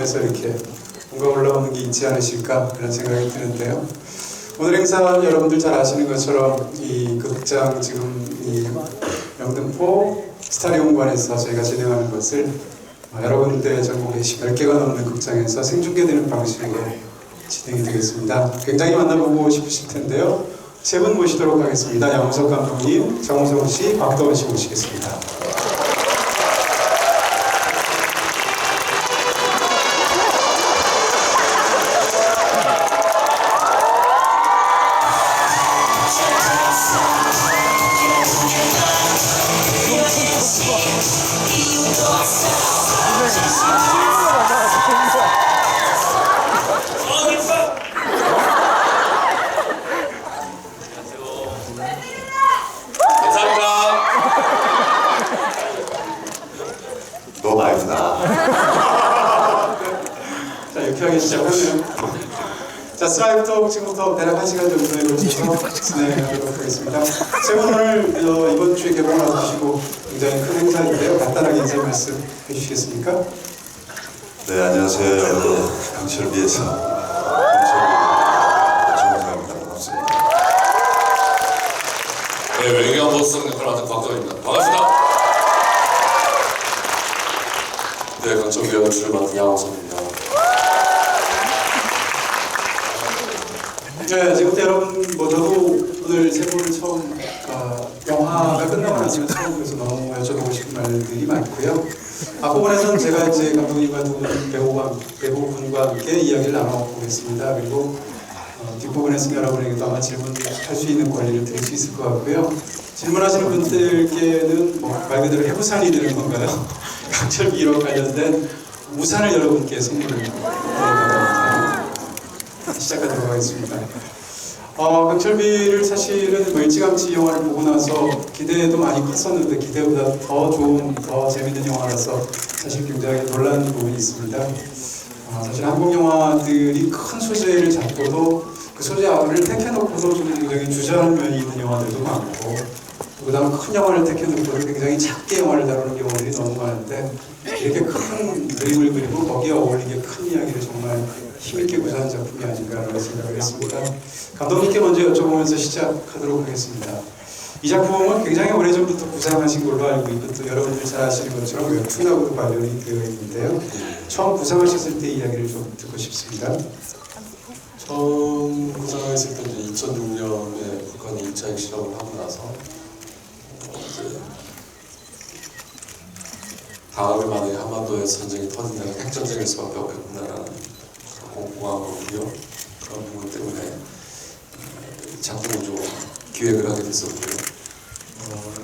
그래서 이렇게 뭔가 올라오는 게 있지 않으실까 그런 생각이 드는데요. 오늘 행사 여러분들 잘 아시는 것처럼 이 극장 지금 이 영등포 스타리온관에서 저희가 진행하는 것을 여러 군데 전국에 10개가 넘는 극장에서 생중계되는 방식으로 진행이 되겠습니다. 굉장히 만나보고 싶으실 텐데요. 세 분 모시도록 하겠습니다. 양우석 감독님, 정우성 씨, 박도원 씨 모시겠습니다. 너무 아프다. 자, 유쾌하게 시작하네요. 자, 스라이브톡 지금부터 대략 1시간 정도에 걸쳐서 진행하도록 하겠습니다. 세 분 오늘 이번 주에 개봉을 앞두시고 굉장히 큰 행사인데요. 간단하게 인사 말씀 해주시겠습니까? 네, 안녕하세요. 여러분. 강철비에서 정우성입니다. 반갑습니다. 네, 외계어 보스성 역할을 맡은 박도원입니다. 반갑습니다. 네, 강철비 연출을 맡은 양호성입니다. 네, 지금부터 여러분, 저도 오늘 세 분을 처음, 영화가 끝나고 나서 처음 뵈서 너무 여쭤보고 싶은 말들이 많고요. 앞부분에서는 제가 이제 감독님과 두 배우분과 함께 이야기를 나눠보겠습니다. 그리고 뒷부분에서는 여러분에게도 아마 질문할 수 있는 권리를 드릴 수 있을 것 같고요. 질문하시는 분들께는 말 그대로 해부산이 되는 건가요? 강철비 1호 관련된 우산을 여러분께 선물을 드리겠습니다. 시작하도록 하겠습니다. 강철비를 사실은 일찌감치 영화를 보고 나서 기대도 많이 컸었는데 기대보다 더 좋은, 더 재밌는 영화라서 사실 굉장히 놀라는 부분이 있습니다. 사실 한국 영화들이 큰 소재를 잡고도 그 소재를 택해놓고도 좀 굉장히 주저하는 면이 있는 영화들도 많고, 그 다음 큰 영화를 택해놓고도 굉장히 작게 영화를 다루는 경우들이 너무 많은데, 이렇게 큰 그림을 그리고 거기에 어울리게 큰 이야기를 정말 힘있게 구사한 작품이 아닌가라는 생각을 했습니다. 감독님께 먼저 여쭤보면서 시작하도록 하겠습니다. 이 작품은 굉장히 오래전부터 구상하신 걸로 알고 있고, 또 여러분들이 잘 아시는 것처럼 웹툰하고도 관련이 되어 있는데요. 처음 구상하셨을 때 이야기를 좀 듣고 싶습니다. 처음 구상했을 때 2006년에 북한이 2차 핵실험을 하고 나서 다음에 만약에 한반도에서 전쟁이 터진다면 핵전쟁일 수밖에 없겠구나라는 공포감을 오고요. 그런 부분 때문에 작품을 좀 기획을 하게 됐었고요.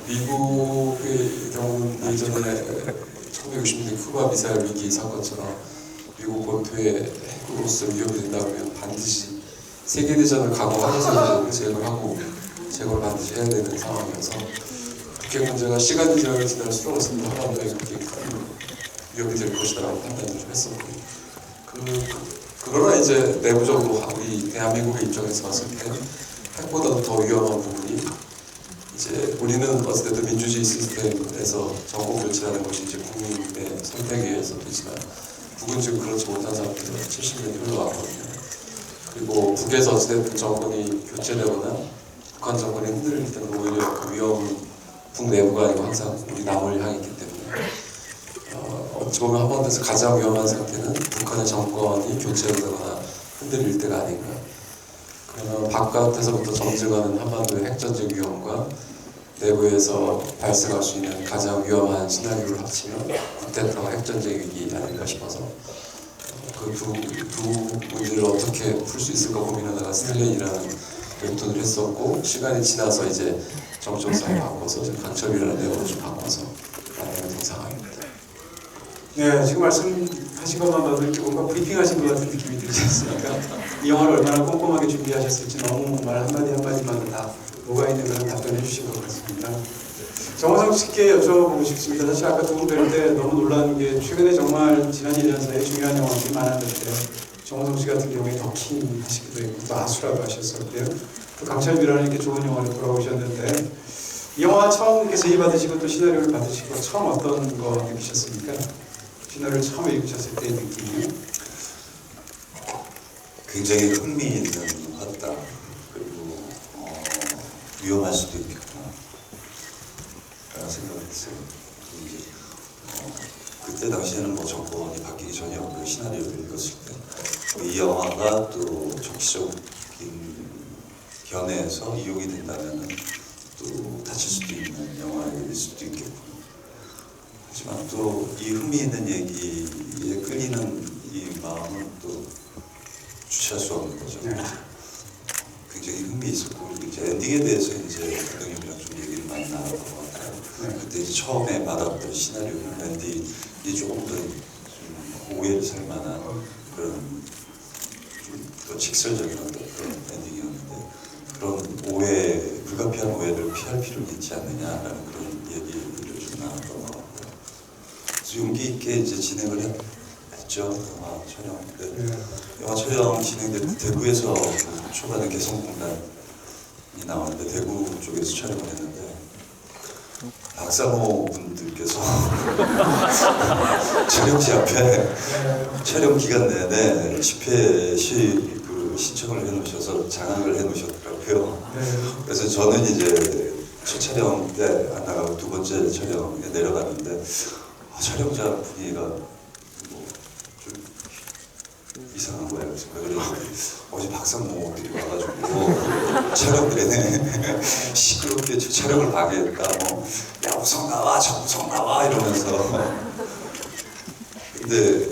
미국의 경우는 예전에 1960년대 쿠바 미사일 위기 사건처럼 미국 본토에 핵으로서 위협이 된다면 반드시 세계대전을 각오하면서 제거를 하고 제거를 반드시 해야 되는 상황이어서 북핵 문제가 시간이 지날수록 한반도에 그렇게 큰 위협이 될 것이라고 판단을 좀 했었고, 그러나 이제 내부적으로 우리 대한민국의 입장에서 봤을 때 핵보다도 더 위험한 부분이 이제 우리는 어쨌든 민주주의 시스템에서 정권 교체라는 것이 이제 국민의 선택에 의해서 되지만 북은 지금 그렇지 못한 상태로 70년이 흘러왔거든요. 그리고 북에서 어쨌든 정권이 교체되거나 북한 정권이 흔들릴 때는 오히려 그 위험은 북내부가 아니고 항상 우리 남을 향해 있기 때문에 어찌 보면 한반도에서 가장 위험한 상태는 북한의 정권이 교체되거나 흔들릴 때가 아닌가. 그러면 바깥에서부터 점증하는 한반도의 핵전쟁 위험과 내부에서 발생할 수 있는 가장 위험한 시나리오를 합치면 쿠데타와 핵전쟁 위기 아닐까 싶어서 그 두 문제를 어떻게 풀 수 있을까 고민하다가 스텔렌이라는 웹툰을 했었고, 시간이 지나서 이제 정적상에 바꿔서 강철비라는 내용으로 좀 바꿔서 만들게 된 상황입니다. 네, 지금 말씀하신 것만 봐도 이렇게 뭔가 브리핑하신 것 같은 느낌이 들지 않습니까? 이 영화를 얼마나 꼼꼼하게 준비하셨을지 너무 말 한마디 한마디마다 다 뭐가 있는 그런 답변해 주신 것 같습니다. 정우성 씨께 여쭤보고 싶습니다. 사실 아까 두 분 뵐 때 너무 놀라는 게 최근에 정말 지난 1년 사이에 중요한 영화들이 많았는데 정우성 씨 같은 경우에 더킹 하시기도 했고 또 아수라도 하셨었고요. 또 강철비라는 이렇게 좋은 영화를 돌아오셨는데, 이 영화 처음 이렇게 제의 받으시고 또 시나리오를 받으시고 처음 어떤 거 느끼셨습니까? 시나리오를 처음 읽으셨을 때의 느낌이요? 굉장히 흥미있는 화다. 그리고 위험할 수도 있겠구나 라는 생각을 했어요. 이제 그때 당시에는 뭐 정권이 바뀌기 전이었고 시나리오를 읽었을 때 이 영화가 또 정치적인 견해에서 이용이 된다면 또 다칠 수도 있는 영화일 수도 있겠고, 하지만 또 이 흥미있는 얘기에 끌리는 이 마음은 또 주체할 수 없는 거죠. 네. 굉장히 흥미있었고, 그리고 이제 엔딩에 대해서 이제 감독님이랑 좀 얘기를 많이 나눴던 것 같아요. 네. 그때 이제 처음에 받았던 시나리오는 엔딩이 조금 더 좀 오해를 살 만한 그런 좀 더 직설적인 어떤 그런 엔딩이었는데, 그런 오해, 불가피한 오해를 피할 필요는 있지 않느냐라는 그런 얘기를 좀 나눴던 것 같고요. 그래서 용기 있게 이제 진행을 했죠, 영화 촬영. 네. 영화 촬영 진행될 때 대구에서 그 초반에 개성공단이 나오는데 대구 쪽에서 촬영을 했는데 박사모 분들께서 촬영지 앞에 촬영 기간 내내 집회 그 신청을 해놓으셔서 장악을 해놓으셨더라고요. 그래서 저는 이제 첫 촬영 때 안 나가고 두 번째 촬영에 내려갔는데 촬영자 분위기가 뭐좀 이상한 거예요. 그래서 왜 그랬는데 어제 박사모들이 와가지고 촬영 내내 시끄럽게 촬영을 방해했다. 뭐, 야 우성 나와, 저 우성 나와 이러면서. 근데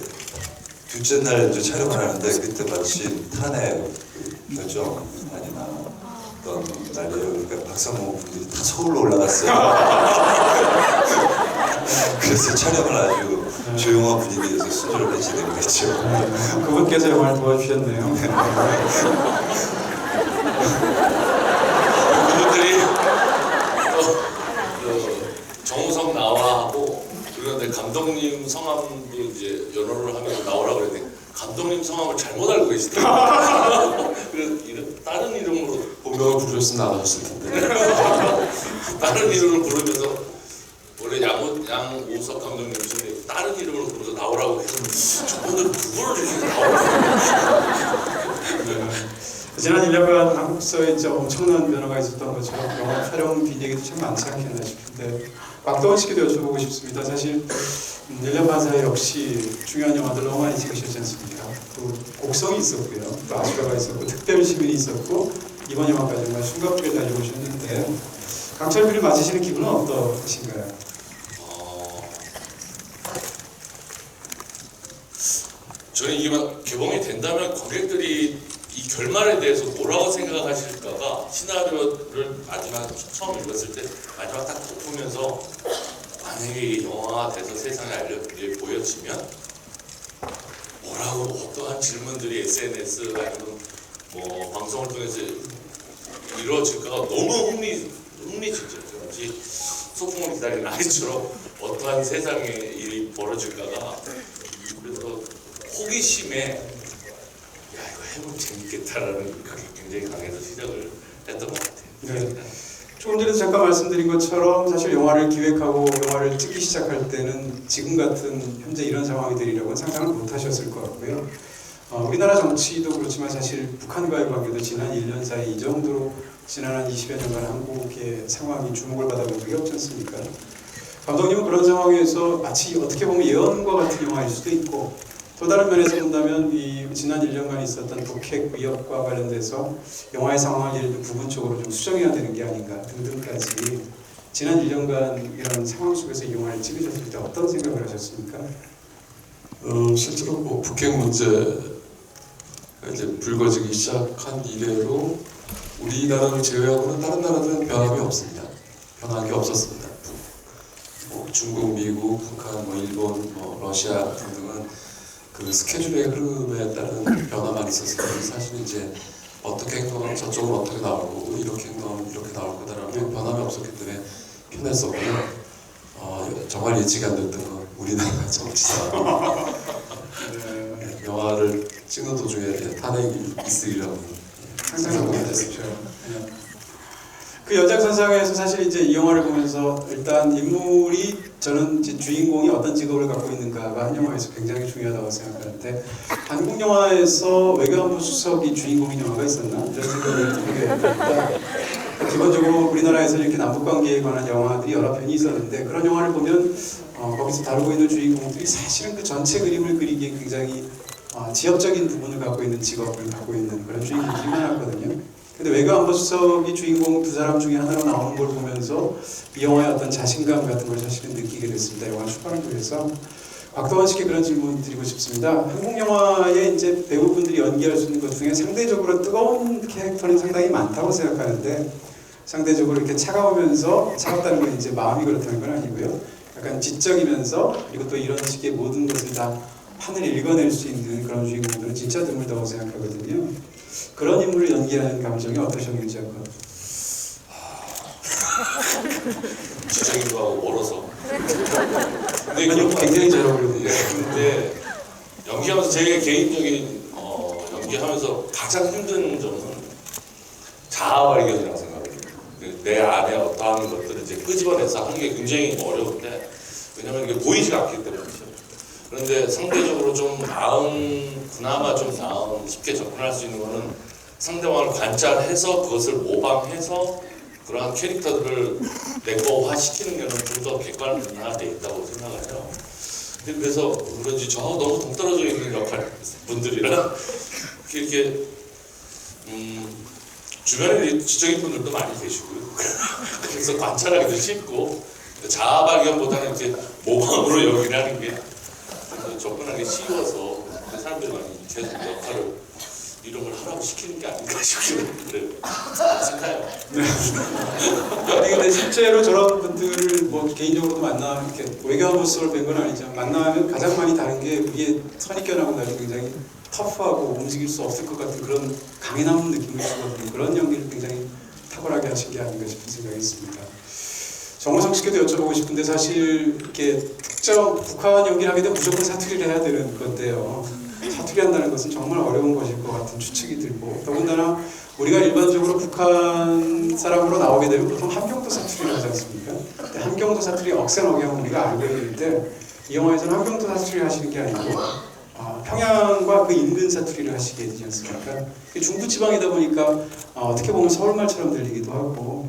둘째 날 이제 촬영을 하는데 그때 마침 탄핵 그 결정안이 나왔던 날이에요. 그러니까 박사모 분들이 다 서울로 올라갔어요. 그래서 촬영을 아주 조용한 분위기에서 순조롭게 진행을 했죠. 그분께서 영화를 도와주셨네요. 그분들이 또 정우성 나와 하고, 그런데 감독님 성함도 이제 연호를 하면 나오라고 그랬는데 감독님 성함을 잘못 알고 계시더라고요. 그래서 다른 이름으로 본명을 부르셨으면 나가셨을 텐데. 다른 이름을 부르면서 원래 양우석 감독님이신데 다른 이름으로 부르서 나오라고 해서 저분들 누구를 이렇게 나오라고. 지난 1년간 한국서에 이제 엄청난 변화가 있었던 것처럼 영화 촬영 뒷얘기도 참 많지 않겠나 싶은데 박동원 씨께도 여쭤보고 싶습니다. 사실 1년 반 사이 역시 중요한 영화들 너무 많이 찍으셨지 않습니까? 또 곡성이 있었고요, 또 아수라가 있었고, 특별시민이 있었고, 이번 영화까지 정말 숨가쁘게 달려오셨는데 강철비를 맞으시는 기분은 어떠신가요? 저는 이게 개봉이 된다면 관객들이 이 결말에 대해서 뭐라고 생각하실까가, 시나리오를 마지막 처음 읽었을 때 마지막 딱 덮으면서 만약에 이 영화가 돼서 세상에 보여지면 뭐라고, 어떠한 질문들이 SNS 아니면 뭐 방송을 통해서 이루어질까가 너무 흥미진진했어요. 마치 소풍을 기다리는 아이처럼 어떠한 세상에 일이 벌어질까가. 그래서 호기심에 야 이거 해보면 재밌겠다라는 그게 굉장히 강해서 시작을 했던 것 같아요. 네. 조금 전에 잠깐 말씀드린 것처럼 사실 영화를 기획하고 영화를 찍기 시작할 때는 지금 같은 현재 이런 상황이 되리라고는 상상을 못 하셨을 것 같고요. 우리나라 정치도 그렇지만 사실 북한과의 관계도 지난 1년 사이 이 정도로 지난 한 20여 년간 한국의 상황이 주목을 받아본 적이 없지 않습니까? 감독님은 그런 상황에서 마치 어떻게 보면 예언과 같은 영화일 수도 있고, 또 다른 면에서 본다면 이 지난 1년간 있었던 북핵 위협과 관련돼서 영화의 상황을 예를 들어 부분적으로 좀 수정해야 되는 게 아닌가 등등까지 지난 1년간 이런 상황 속에서 이 영화를 찍으셨을 때 어떤 생각을 하셨습니까? 실제로 뭐 북핵 문제가 이제 불거지기 시작한 이래로 우리나라를 제외하고는 다른 나라들은 변함이 없습니다. 변한 게 없었습니다. 뭐 중국, 미국, 북한, 뭐 일본, 뭐 러시아 등등은 그 스케줄의 흐름에 따른 변화만 있었을 뿐, 사실 이제 어떻게 행동하면 저쪽은 어떻게 나오고 이렇게 행동하면 이렇게 나올 거다라는 변함이 없었기 때문에 편했었고요. 정말 예측이 안 됐던 건 우리나라 정치사. 영화를 찍는 도중에 탄핵이 있으리라고 상상을 못 했었죠. 그 연장선상에서 사실 이제 이 영화를 보면서 일단 인물이 저는 이제 주인공이 어떤 직업을 갖고 있는가가 한 영화에서 굉장히 중요하다고 생각하는데 한국 영화에서 외교안보 수석이 주인공인 영화가 있었나? 이런 생각을 들게 됩니다. 기본적으로 우리나라에서 이렇게 남북관계에 관한 영화들이 여러 편이 있었는데 그런 영화를 보면 거기서 다루고 있는 주인공들이 사실은 그 전체 그림을 그리기에 굉장히 지역적인 부분을 갖고 있는 직업을 갖고 있는 그런 주인공들이 많았거든요. 근데 외교안보수석이 주인공 두 사람 중에 하나로 나오는 걸 보면서 이 영화의 어떤 자신감 같은 걸 사실은 느끼게 됐습니다. 영화 출판을 위해서. 곽도원 씨께 그런 질문 드리고 싶습니다. 한국 영화에 이제 배우분들이 연기할 수 있는 것 중에 상대적으로 뜨거운 캐릭터는 상당히 많다고 생각하는데 상대적으로 이렇게 차가우면서 차갑다는 건 이제 마음이 그렇다는 건 아니고요. 약간 지적이면서 그리고 또 이런 식의 모든 것을 다 판을 읽어낼 수 있는 그런 주인공들은 진짜 드물다고 생각하거든요. 그런 인물을 연기하는 감정이 어떠셨는지 한번. 지적인 거하고 멀어서. 근데 아니요, 굉장히 잘 어울리는데. 근데 연기하면서 제 개인적인 연기하면서 가장 힘든 점은 자아 발견이라고 생각해요. 내 안에 어떠한 것들을 이제 끄집어내서 하는 게 굉장히 어려운데 왜냐면 이게 보이지가 않기 때문이죠. 그런데 상대적으로 좀 그나마 좀 나은, 쉽게 접근할 수 있는 거는 상대방을 관찰해서 그것을 모방해서 그러한 캐릭터들을 내거화 시키는 게는 좀 더 객관화되어 있다고 생각을 해요. 그래서 그런지 저하고 너무 동떨어져 있는 역할 분들이라 이렇게 주변에 지적인 분들도 많이 계시고요. 그래서 관찰하기도 쉽고 자아 발견보다는 이제 모방으로 연기를 하는 게 접근하기 쉬워서 사람들이 많이 계속 역할을 이런 걸 하라고 시키는 게 아닌가 싶기도 생각해요. 네. 아니 근데 실제로 저런 분들을 뭐 개인적으로도 만나 이렇게 외교안보수석을 뵌 건 아니지만 만나면 가장 많이 다른 게 우리의 선입견하고 달리 굉장히 터프하고 움직일 수 없을 것 같은 그런 강인한 느낌을 주거든요. 그런 연기를 굉장히 탁월하게 하신 게 아닌가 싶은 생각이 있습니다. 정호성 씨께도 여쭤보고 싶은데 사실 이렇게 특정 북한 연기를 하게 되면 무조건 사투리를 해야 되는 건데요. 사투리 한다는 것은 정말 어려운 것일 것 같은 추측이 들고 더군다나 우리가 일반적으로 북한 사람으로 나오게 되면 보통 함경도 사투리를 하지 않습니까? 근데 함경도 사투리 억센 억양은 우리가 알고 있는데 이 영화에서는 함경도 사투리를 하시는 게 아니고 평양과 그 인근 사투리를 하시게 되지 않습니까? 중부지방이다 보니까 어떻게 보면 서울말처럼 들리기도 하고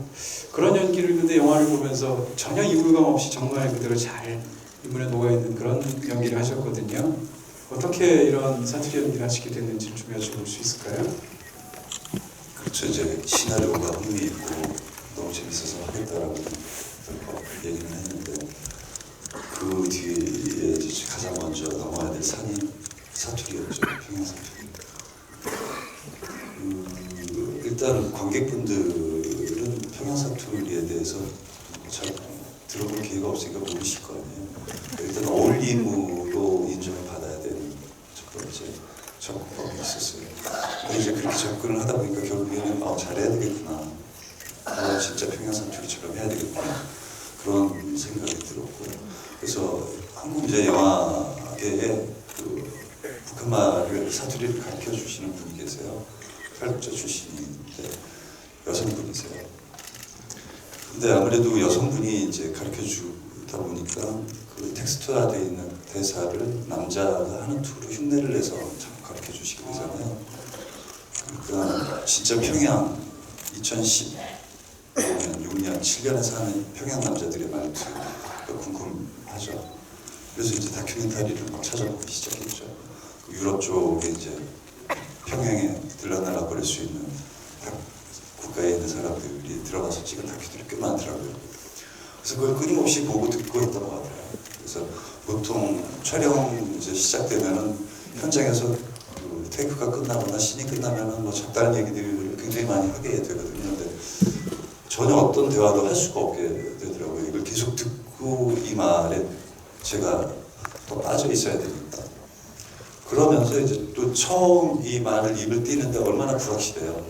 그런 연기를 근데 영화를 보면서 전혀 이물감 없이 정말 그대로 잘 인물에 녹아있는 그런 연기를 하셨거든요. 어떻게 이런 사투리 연기를 하시게 됐는지 좀 여쭤볼 수 있을까요? 그렇죠. 이제 시나리오가 흥미있고 너무 재밌어서 하겠다라고 얘기는 했는데 그 뒤에 이제 가장 먼저 넘어야 될 산이 사투리였죠. 평양 사투리. 일단 관객분들은 평양 사투리에 대해서 잘 들어볼 기회가 없으니까 모르실 거 아니에요. 일단 어울림으로 인정을 받아야 되는 첫 번째 접근법이 있었어요. 근데 이제 그렇게 접근을 하다 보니까 결국에는 잘해야 되겠구나. 진짜 평양 사투리처럼 해야 되겠구나. 그런 생각이 들었고요. 그래서 한국 이제 영화계에 그 북한말을 사투리를 가르쳐 주시는 분이 계세요. 팔국자 출신인데 여성분이세요. 근데 아무래도 여성분이 이제 가르쳐 주다 보니까 그 텍스트화되어 있는 대사를 남자가 하는 투로 흉내를 내서 참 가르쳐 주시게 되잖아요. 그러니까 진짜 평양 2015년, 6년, 7년에 사는 평양 남자들의 말투가 궁금하죠. 그래서 이제 다큐멘터리를 막 찾아보기 시작했죠. 그 유럽 쪽에 이제 평양에 들러날아 버릴 수 있는 국가에 있는 사람들이 들어가서 찍은 다큐들이 꽤 많더라고요. 그래서 그걸 끊임없이 보고 듣고 있던 것 같아요. 그래서 보통 촬영 이제 시작되면은 현장에서 그 테이크가 끝나거나 씬이 끝나면은 뭐 잡다한 얘기들을 굉장히 많이 하게 되거든요. 근데 전혀 어떤 대화도 할 수가 없게 되더라고요. 이걸 계속 듣고 이 말에 제가 더 빠져 있어야 되니까. 그러면서 이제 또 처음 이 말을 입을 띄는데 얼마나 불확실해요.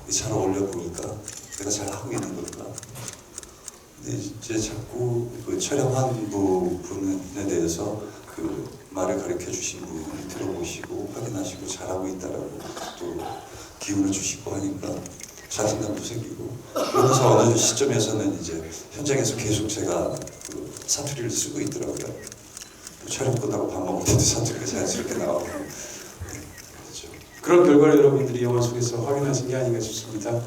잘 어울려 보니까 내가 잘 하고 있는 걸까. 근데 이제 자꾸 그 촬영한 부분에 대해서 그 말을 가르쳐 주신 분을 들어보시고 확인하시고 잘하고 있다라고 또 기운을 주시고 하니까 자신감도 생기고 그러면서 어느 시점에서는 이제 현장에서 계속 제가 그 사투리를 쓰고 있더라고요. 또 촬영 끝나고 밥 먹을 때도 사투리가 자연스럽게 나오고 그렇죠. 그런 결과를 여러분들이 영화 속에서 확인하신 게 아닌가 싶습니다.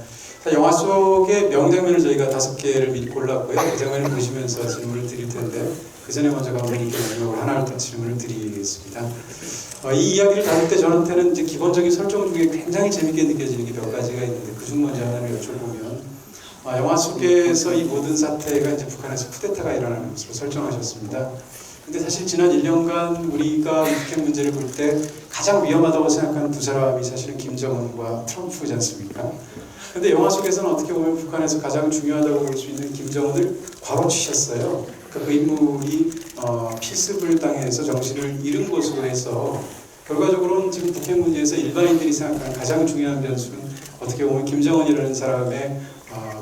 영화 속의 명장면을 저희가 5개를 미리 골랐고요. 그 장면을 보시면서 질문을 드릴 텐데 그 전에 먼저 감독님께 마지막으로 하나를 더 질문을 드리겠습니다. 이 이야기를 다룰 때 저한테는 이제 기본적인 설정 중에 굉장히 재밌게 느껴지는 게 몇 가지가 있는데 그중 먼저 하나를 여쭤보면 영화 속에서 이 모든 사태가 이제 북한에서 쿠데타가 일어나는 것으로 설정하셨습니다. 근데 사실 지난 1년간 우리가 북핵 문제를 볼 때 가장 위험하다고 생각하는 두 사람이 사실은 김정은과 트럼프지 않습니까? 근데 영화 속에서는 어떻게 보면 북한에서 가장 중요하다고 볼 수 있는 김정은을 괄호치셨어요. 그러니까 그 인물이 필습을 당해서 정신을 잃은 것으로 해서 결과적으로는 지금 북핵 문제에서 일반인들이 생각하는 가장 중요한 변수는 어떻게 보면 김정은이라는 사람의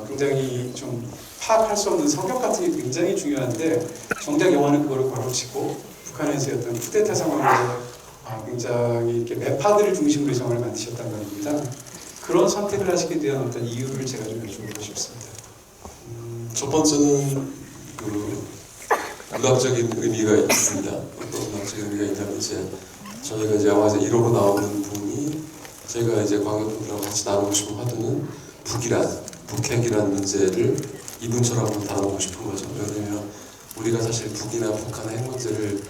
굉장히 좀 파악할 수 없는 성격 같은 게 굉장히 중요한데 정작 영화는 그거를 괄호치고 북한에서의 어떤 쿠데타 상황에서 굉장히 이렇게 매파들을 중심으로 영화를 만드셨다는 겁니다. 그런 선택을 하시게 된 어떤 이유를 제가 좀 여쭤보고 싶습니다. 첫 번째는 그 문학적인 의미가 있습니다. 어떤 문학적인 의미가 있냐면 저희가 이제 영화에서 1호로 나오는 분이 제가 이제 관객분들하고 같이 나누고 싶은 화두는 북핵이라는 문제를 이분처럼 한번 다뤄보고 싶은 거죠. 왜냐하면 우리가 사실 북이나 북한의 핵 문제를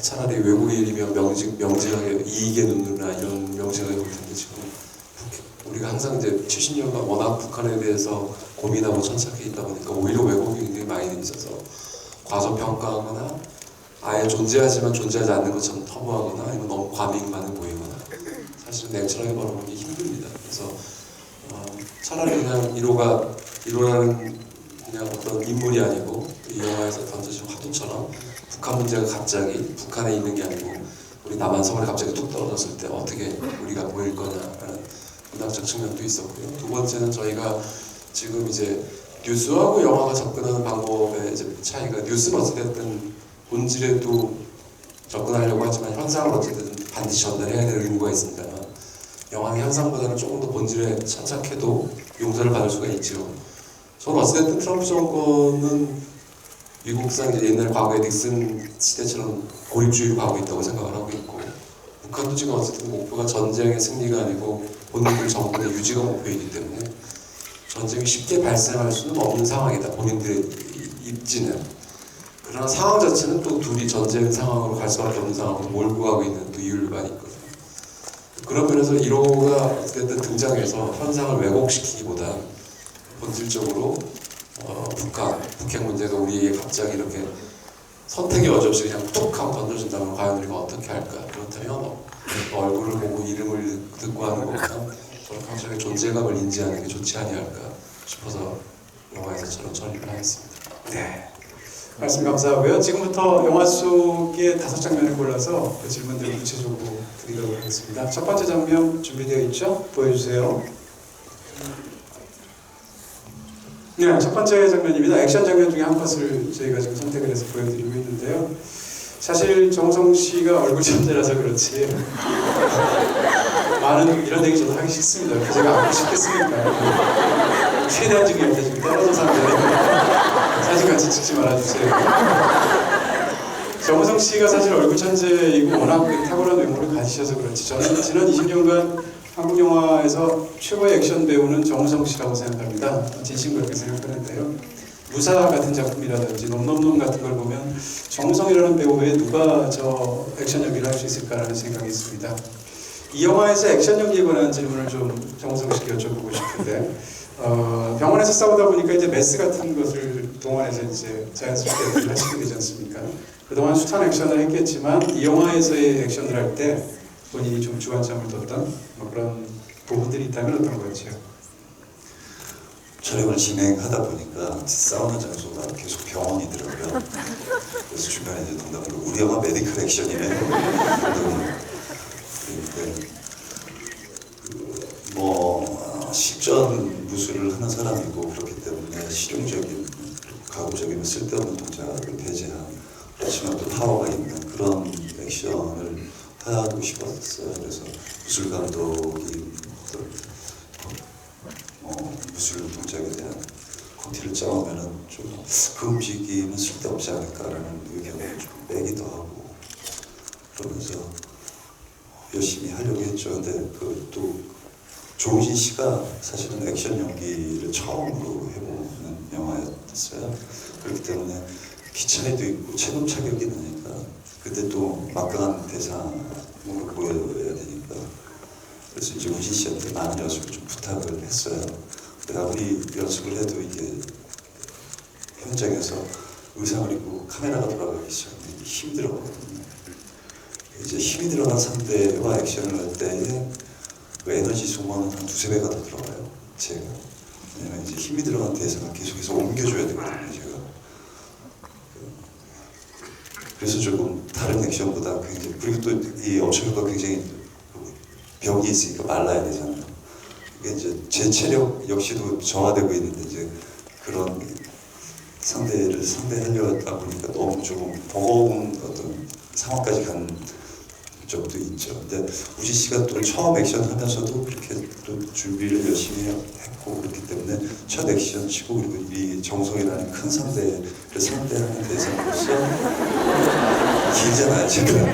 차라리 외국인이면 명징하게 이익의 눈으로나 이런 명징하게 볼 텐데 지금 우리가 항상 이제 70년간 워낙 북한에 대해서 고민하고 천착해 있다 보니까 오히려 외국인들이 많이 있어서 과소평가하거나 아예 존재하지만 존재하지 않는 것처럼 터부하거나 아니면 너무 과민반응 보이거나 사실 냉철하게 바라보기 힘듭니다. 그래서 차라리 그냥 1호라는 그냥 어떤 인물이 아니고 이 영화에서 던져진 화두처럼 북한 문제가 갑자기 북한에 있는 게 아니고 우리 남한 서울에 갑자기 툭 떨어졌을 때 어떻게 우리가 보일 거냐라는 문학적 측면도 있었고요. 두 번째는 저희가 지금 이제 뉴스하고 영화가 접근하는 방법의 이제 차이가 뉴스는 어찌됐든 본질에도 접근하려고 하지만 현상을 어쨌든 반드시 전달해야 될 의무가 있습니다만 영화는 현상보다는 조금 더 본질에 천착해도 용서를 받을 수가 있죠. 저는 어찌됐든 트럼프 정권은 미국상 이제 옛날 과거의 닉슨 시대처럼 고립주의로 가고 있다고 생각을 하고 있고 북한도 지금 어쨌든 목표가 전쟁의 승리가 아니고 본인들 정권의 유지가 목표이기 때문에 전쟁이 쉽게 발생할 수는 없는 상황이다. 본인들의 입지는. 그러나 상황 자체는 또 둘이 전쟁 상황으로 갈 수밖에 없는 상황으로 몰고 가고 있는 또 이유를 많이 있거든요. 그런 면에서 1호가 어쨌든 등장해서 현상을 왜곡시키기보다 본질적으로 북핵 문제가 우리에게 갑자기 이렇게 선택의 여지없이 그냥 툭 하고 던져진다면 과연 우리가 어떻게 할까? 그렇다면 얼굴을 보고 이름을 듣고 하는 것보다 저는 갑자기 존재감을 인지하는 게 좋지 아니할까 싶어서 영화에서처럼 처리를 하겠습니다. 네, 말씀 감사하고요. 지금부터 영화 속의 5장면을 골라서 그 질문들을 구체적으로 드리도록 하겠습니다. 첫 번째 장면 준비되어 있죠? 보여주세요. 네, 첫 번째 장면입니다. 액션 장면 중에 한 컷을 저희가 지금 선택을 해서 보여드리고 있는데요. 사실 정우성 씨가 얼굴 천재라서 그렇지 많은 이런 얘기 저도 하기 싫습니다. 그래서 제가 안 하고 싶겠습니까? 최대한 지금 옆에 지금 떨어져서 하는데 사진 같이 찍지 말아주세요. 정우성 씨가 사실 얼굴 천재이고 워낙 탁월한 외모를 가지셔서 그렇지 저는 지난 20년간 한국 영화에서 최고의 액션 배우는 정우성 씨라고 생각합니다. 진심 그렇게 생각하는데요. 무사 같은 작품이라든지 놈놈놈 같은 걸 보면 정우성이라는 배우 외에 누가 저 액션 연기를 할 수 있을까라는 생각이 있습니다. 이 영화에서 액션 연기에 관한 질문을 좀 정우성 씨께 여쭤보고 싶은데 병원에서 싸우다 보니까 이제 메스 같은 것을 동원해서 이제 자연스럽게 하시게 되지 않습니까? 그동안 숱한 액션을 했겠지만 이 영화에서의 액션을 할 때 본인이 좀 주안점을 뒀던 그런 부분들이 있다면 어떤 거였죠? 촬영을 진행하다 보니까 싸우는 장소가 계속 병원이더라고요. 그래서 주변에 이제 농담으로 우리 영화 메디컬 액션이네. 실전 무술을 하는 사람이고 그렇기 때문에 실용적인 가구적이면 쓸데없는 동작을 배제한 그렇지만 또 파워가 있는 그런 액션을 하고 싶었어요. 그래서 무술 감독이 구슬 동작에 대한 콘티를 짜오면은 좀 그 움직임은 쓸데없지 않을까라는 의견을 좀 빼기도 하고 그러면서 열심히 하려고 했죠. 근데 그 또 조우진 씨가 사실은 액션 연기를 처음으로 해보는 영화였어요. 그렇기 때문에 키 차이도 있고 체급 차격이 나니까 그때 또 막강한 대상으로 보여야 되니까 그래서 이제 우진 씨한테 많은 연습을 좀 부탁을 했어요. 근데 아무리 연습을 해도 이게 현장에서 의상을 입고 카메라가 돌아가기 시작하면 힘들었거든요. 이제 힘이 들어간 상대와 액션을 할 때에 그 에너지 소모는 한 2~3배가 더 들어가요. 제가. 왜냐면 이제 힘이 들어간 대상을 계속해서 옮겨줘야 되거든요. 제가. 그래서 조금 다른 액션보다 굉장히 그리고 또 이 엄철이가 굉장히 벽이 있으니까 말라야 되잖아요. 이게 이제 제 체력 역시도 저하되고 있는데 이제 그런 상대를 상대하려다 보니까 너무 조금 버거운 어떤 상황까지 간 적도 있죠. 근데 우진 씨가 또 처음 액션 하면서도 그렇게 또 준비를 열심히 했고 그렇기 때문에 첫 액션 치고 그리고 이 정성이라는 큰 상대를 상대하는 대상으로서 길잖아요 지금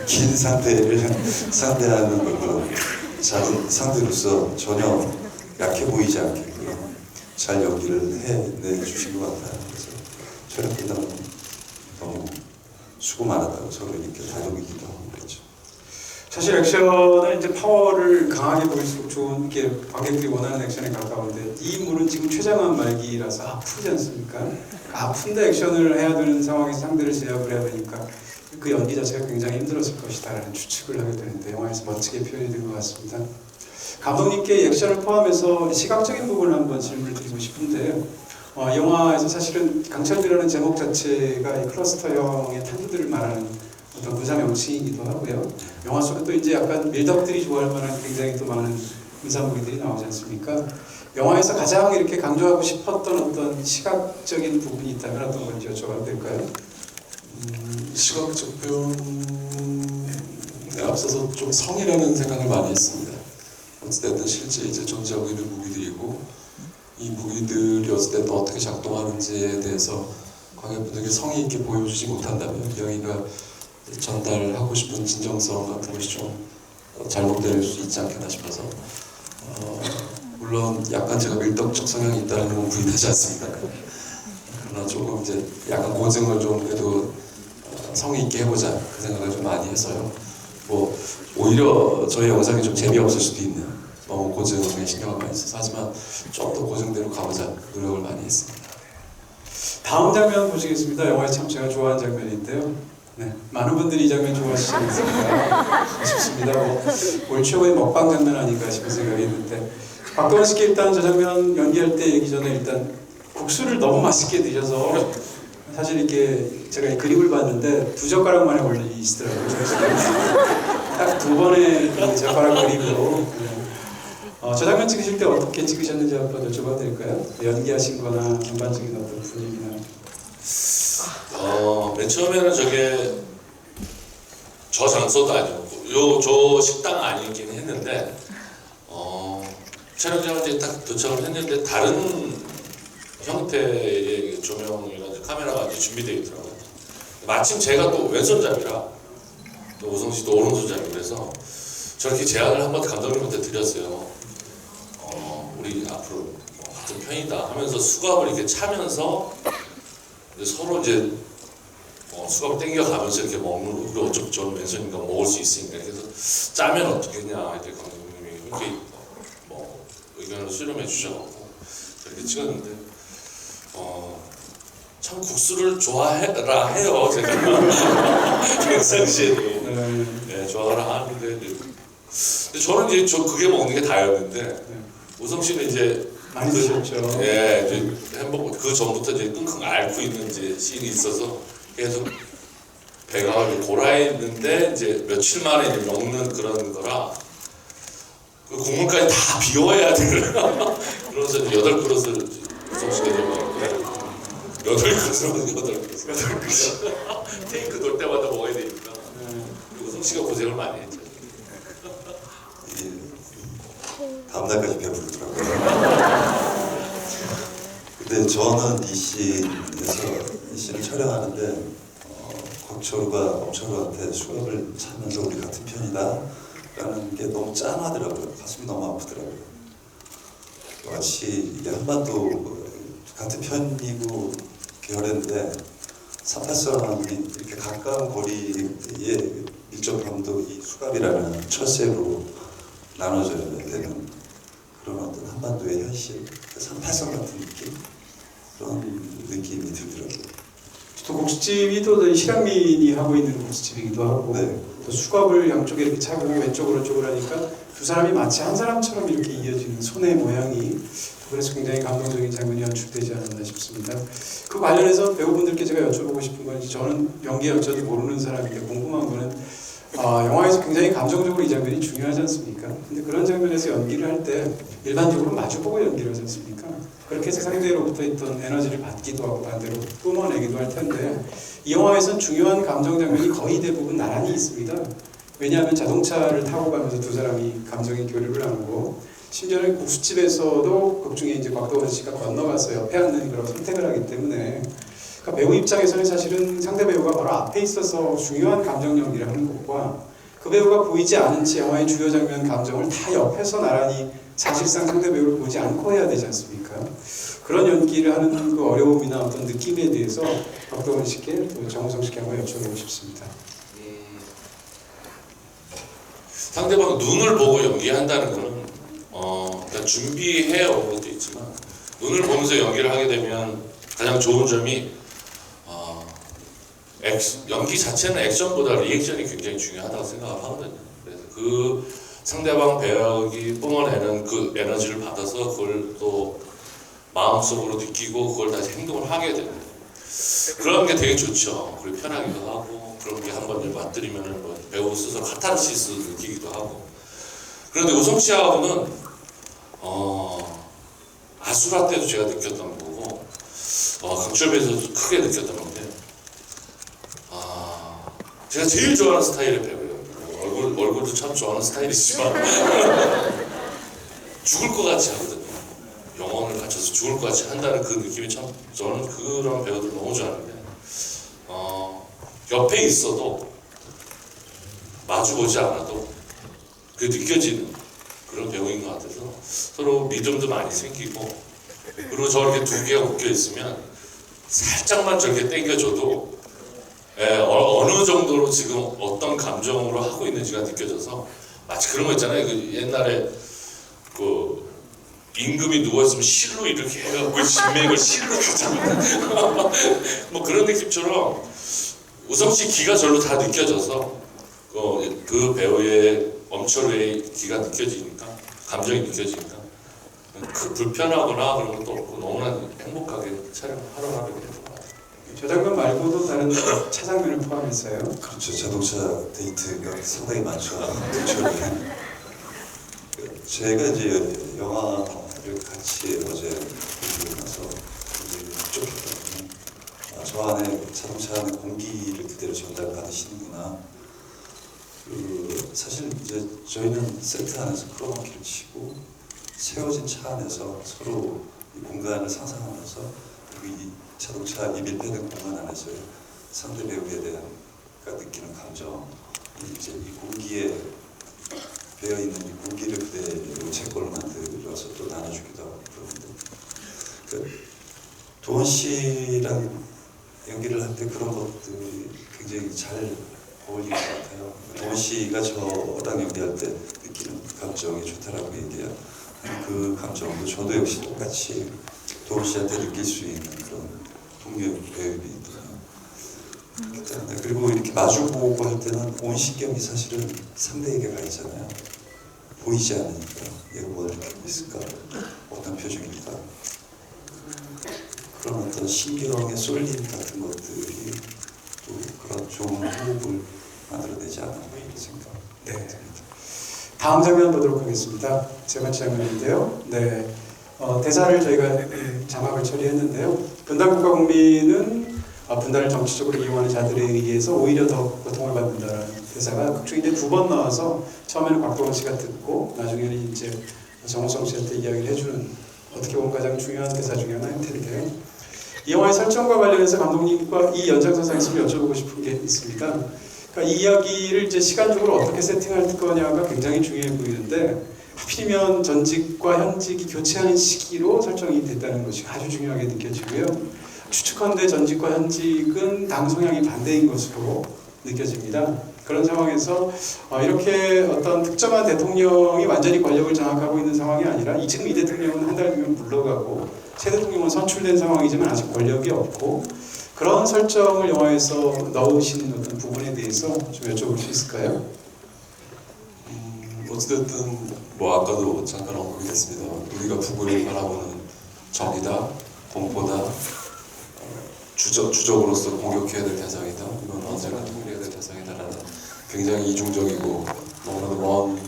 긴 상대를 상대하는 그런 작은 상대로서 전혀 약해 보이지 않게끔 잘 연기를 해내주신 것 같아요. 그래서 촬영 끝나고 너무 수고 많았다고 서로 이렇게 다독이기도 하고 그랬죠. 사실 액션은 이제 파워를 강하게 보일수록 좋은 게 관객들이 원하는 액션에 가까운데 이 인물은 지금 췌장암 말기라서 아프지 않습니까? 아픈데 액션을 해야 되는 상황에서 상대를 제압을 해야 되니까 그 연기 자체가 굉장히 힘들었을 것이다라는 추측을 하게 되는데 영화에서 멋지게 표현이 된 것 같습니다. 감독님께 액션을 포함해서 시각적인 부분을 한번 질문을 드리고 싶은데요. 영화에서 사실은 강철비라는 제목 자체가 이 클러스터형의 탄두들을 말하는 어떤 군사 명칭이기도 하고요. 영화 속에 또 이제 약간 밀덕들이 좋아할 만한 굉장히 또 많은 군사무기들이 나오지 않습니까? 영화에서 가장 이렇게 강조하고 싶었던 어떤 시각적인 부분이 있다면 어떤 건지 여쭤봐도 될까요? 시각적 표현에 앞서서 좀 성이라는 생각을 많이 했습니다. 어찌됐든 실제 이제 존재하고 있는 무기들이고 이 무기들이 어찌됐든 어떻게 작동하는지에 대해서 관객분들에게 성의 있게 보여주지 못한다면 여기가 전달하고 싶은 진정성 같은 것이 좀 잘못될 수 있지 않겠나 싶어서 물론 약간 제가 밀덕적 성향이 있다는 건 부인하지 않습니다. 그러나 조금 이제 약간 고증을 좀 그래도 성의 있게 해보자 그 생각을 좀 많이 해서요. 뭐 오히려 저희 영상이 좀 재미없을 수도 있는 너무 고증에 신경을 많이 써서 하지만 좀 더 고증대로 가보자 노력을 많이 했습니다. 다음 장면 보시겠습니다. 영화에서 참 제가 좋아하는 장면인데요. 네, 많은 분들이 이 장면 좋아하시지 않습니까? 싶습니다. 올 최고의 먹방 장면 아닌가 싶은 생각이 있는데 박동원 씨께 일단 저 장면 연기할 때 얘기 전에 일단 국수를 너무 맛있게 드셔서 사실 이렇게 제가 이 그림을 봤는데 2젓가락 만에 올리시더라고요. 딱 2번의 그 젓가락 그림으로. 저 장면 찍으실 때 어떻게 찍으셨는지 한번 여쭤봐도 될까요? 연기하신 거나 전반적인 어떤 분위기나. 맨 처음에는 저게 저 장소도 아니었고 저 식당 아니긴 했는데 촬영장을 이제 딱 도착을 했는데 다른 형태의 조명이나 카메라가 이제 준비되어 있더라고요. 마침 제가 또 왼손잡이라 또 우성 씨도 오른손잡이 그래서 저렇게 제안을 한번 감독님한테 드렸어요. 우리 앞으로 같은 편이다 하면서 수갑을 이렇게 차면서 서로 이제 수갑을 당겨가면서 이렇게 먹는 우리 어차피 저는 왼손이니까 먹을 수 있으니까 그래서 짜면 어떻겠냐 이렇게 감독님이 이렇게 의견을 수렴해 주셔가지고 저렇게 찍었는데 참 국수를 좋아해라 해요 제가 평상시에도 네, 좋아하라 하는데 근데 저는 이제 그게 먹는 게 다였는데 우성 씨는 이제 많이 드셨죠. 예, 이제 햄버거 그 전부터 이제 끙끙 앓고 있는 이제 씬이 있어서 계속 배가 골아 있는데 이제 며칠 만에 이제 먹는 그런 거라 그 국물까지 다 비워야 되나 그래서 8그릇을 우성 씨가 먹었고 8그릇 테이크 돌 때마다 먹어야 되니까 우성 씨가 고생을 많이 했죠. 다음날까지 배부르더라고요. 근데 저는 이 씬을 촬영하는데 곽철우가 엄철우한테 수갑을 차면서 우리 같은 편이다 라는 게 너무 짠하더라고요. 가슴이 너무 아프더라고요. 마치 이게 한반도 같은 편이고 계열인데 38선이 이렇게 가까운 거리의 밀접함도 이 수갑이라는 철새로 나눠져야 되는 그런 어떤 한반도의 현실, 38선 같은 느낌? 그런 느낌이 들더라고요. 또 국수집이 또 실향민이 하고 있는 국수집이기도 하고 네. 또 수갑을 양쪽에 이렇게 차고 왼쪽으로 쪽으로 하니까 두 사람이 마치 한 사람처럼 이렇게 이어지는 손의 모양이 그래서 굉장히 감동적인 장면이 연출되지 않았나 싶습니다. 그 관련해서 배우분들께 제가 여쭤보고 싶은 건 저는 연기 여쭤도 모르는 사람인데 궁금한 거는 영화에서 굉장히 감정적으로 이 장면이 중요하지 않습니까? 근데 그런 장면에서 연기를 할 때 일반적으로 마주보고 연기를 하지 않습니까? 그렇게 해서 상대로부터 있던 에너지를 받기도 하고 반대로 뿜어내기도 할 텐데 이 영화에서는 중요한 감정 장면이 거의 대부분 나란히 있습니다. 왜냐하면 자동차를 타고 가면서 두 사람이 감정의 교류를 나누고 심지어는 국수집에서도 극중에 이제 곽도원 씨가 건너가서 옆에 앉는 그런 선택을 하기 때문에 그러니까 배우 입장에서는 사실은 상대 배우가 바로 앞에 있어서 중요한 감정 연기를 하는 것과 그 배우가 보이지 않은 채 영화의 주요 장면 감정을 다 옆에서 나란히 사실상 상대 배우를 보지 않고 해야 되지 않습니까? 그런 연기를 하는 그 어려움이나 어떤 느낌에 대해서 곽도원 씨께 또 정우성 씨께 한번 여쭤보고 싶습니다. 상대방 눈을 보고 연기한다는 거는 일단 준비해 온 것도 있지만 눈을 보면서 연기를 하게 되면 가장 좋은 점이 연기 자체는 액션보다 리액션이 굉장히 중요하다고 생각을 하거든요. 그래서 그 상대방 배역이 뿜어내는 그 에너지를 받아서 그걸 또 마음속으로 느끼고 그걸 다시 행동을 하게 됩니다. 그런 게 되게 좋죠. 그리고 편하기도 하고 그런 게 한번 맞들이면은 뭐 배우 스스로 카타르시스 느끼기도 하고. 그런데 우성 씨하고는 아수라 때도 제가 느꼈던 거고 강철배에서도 크게 느꼈던 건데 제가 제일 좋아하는 스타일의 배우예요. 얼굴도 참 좋아하는 스타일이지만 죽을 것 같이 하거든요. 영혼을 바쳐서 죽을 것 같이 한다는 그 느낌이 참 저는 그런 배우들 너무 좋아하는데 옆에 있어도 마주보지 않아도 그게 느껴지는 그런 배우인 것 같아서 서로 믿음도 많이 생기고 그리고 저렇게 두 개가 묶여 있으면 살짝만 저렇게 당겨줘도 어느 정도로 지금 어떤 감정으로 하고 있는지가 느껴져서 마치 그런 거 있잖아요. 그 옛날에 그 임금이 누워있으면 실로 이렇게 해갖고 진맥을 실로 가잖아요. 뭐 그런 느낌처럼 우성씨 기가 절로 다 느껴져서 그 배우의 엄철의 기가 느껴지니까 감정이 느껴지니까 불편하거나 그런 것도 없고 너무나 행복하게 촬영하러 가게 되는 것 같아요. 저 장면 말고도 다른 차 장면을 포함했어요. 그렇죠. 자동차 데이트가 상당히 많죠. 제가 이제 영화를 같이 어제 보고 나서 굉장히 흡족했거든요. 저 안에 자동차 안에 공기를 그대로 전달받으시는구나. 사실 이제 저희는 세트 안에서 크로마키를 치고 세워진 차 안에서 서로 이 공간을 상상하면서 그리고 이 자동차 이 밀폐된 공간 안에서의 상대 배우에 대한 느끼는 감정, 이제 이 공기에 배어 있는 이 공기를 그대로 제 걸로 만들어서 또 나눠주기도 하고 그러는데 도원 씨랑 연기를 할 때 그런 것들이 굉장히 잘 어울리는 것 같아요. 도원 씨가 저랑 연기할 때 느끼는 감정이 좋다라고 얘기해요. 그 감정도 저도 역시 똑같이 도원 씨한테 느낄 수 있는 그런 동료 배우이거든요. 그리고 이렇게 마주보고 할 때는 온 신경이 사실은 상대에게 가 있잖아요. 보이지 않으니까 얘가 뭘 느끼고 있을까? 어떤 표정일까? 그런 어떤 신경의 쏠림 같은 것들이 또 그런 좋은 호흡을 만들어내지 않았나 이런 생각이 듭니다. 다음 장면 보도록 하겠습니다. 세 번째 장면인데요. 네, 대사를 저희가 자막을 처리했는데요. 분단국가 국민은 분단을 정치적으로 이용하는 자들에 의해서 오히려 더 고통을 받는다라는 대사가 극중에 이제 두 번 나와서 처음에는 곽도원 씨가 듣고 나중에는 이제 정우성 씨한테 이야기를 해주는 어떻게 보면 가장 중요한 대사 중에 하나일 텐데요. 이 영화의 설정과 관련해서 감독님과 이 연장선상에서 여쭤보고 싶은 게 있습니다. 그러니까 이 이야기를 이제 시간적으로 어떻게 세팅할 거냐가 굉장히 중요해 보이는데 하필이면 전직과 현직이 교체하는 시기로 설정이 됐다는 것이 아주 중요하게 느껴지고요. 추측컨대 전직과 현직은 당 성향이 반대인 것으로 느껴집니다. 그런 상황에서 이렇게 어떤 특정한 대통령이 완전히 권력을 장악하고 있는 상황이 아니라 지금 이 대통령은 한 달 뒤면 물러가고 새 대통령은 선출된 상황이지만 아직 권력이 없고 그런 설정을 영화에서 넣으신 어떤 부분에 대해서 좀 여쭤볼 수 있을까요? 어찌됐든 뭐 아까도 잠깐 언급이 됐습니다. 우리가 북을 바라보는 적이다, 공포다, 주적으로서 공격해야 될 대상이다, 이건 언제나 통일해야 될 대상이다라는 굉장히 이중적이고 너무나도 먼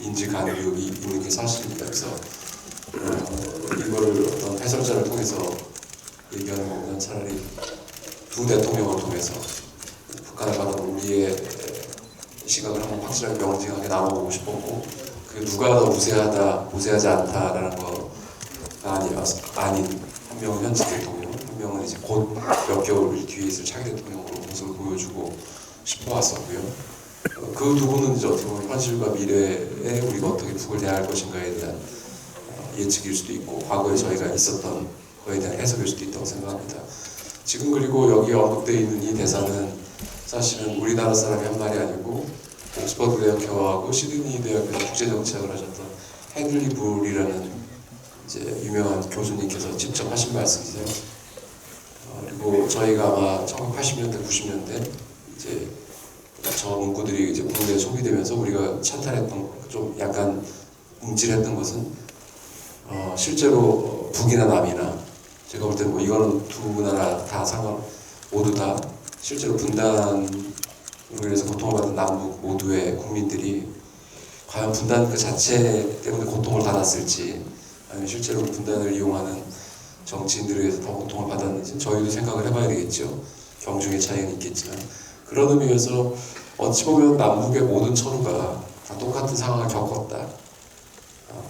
인지 간격이 있는 게 사실입니다. 그래서 이거를 어떤 해설자를 통해서 얘기하는 것보다는 차라리 두 대통령을 통해서 북한을 바라보는 우리의 시각을 한번 확실하게 명징하게 나눠보고 싶었고 그 누가 더 우세하다, 우세하지 않다라는 거가 아닌 한 명은 현직 대통령, 한 명은 이제 곧 몇 개월 뒤에 있을 차기 대통령으로 모습을 보여주고 싶어 왔었고요. 그 두 분은 이제 어떻게 보면 현실과 미래에 우리가 어떻게 북을 대할 것인가에 대한 예측일 수도 있고 과거에 저희가 있었던 거에 대한 해석일 수도 있다고 생각합니다. 지금 그리고 여기 언급되어 있는 이 대사는 사실은 우리나라 사람이 한 말이 아니고 옥스퍼드 대학교하고 시드니 대학교에서 국제정치학을 하셨던 헤들리 불이라는 이제 유명한 교수님께서 직접 하신 말씀이세요. 그리고 저희가 아마 1980년대, 90년대 이제 저 문구들이 이제 국내에 소비되면서 우리가 찬탄했던 좀 약간 움찔했던 것은 실제로 북이나 남이나 제가 볼 때는 뭐 이거는 두 나라 다 모두 다 실제로 분단으로 인해서 고통을 받은 남북 모두의 국민들이 과연 분단 그 자체 때문에 고통을 받았을지 아니면 실제로 분단을 이용하는 정치인들에 의해서 더 고통을 받았는지 저희도 생각을 해봐야 되겠죠. 경중의 차이는 있겠지만 그런 의미에서 어찌 보면 남북의 모든 천우가 다 똑같은 상황을 겪었다.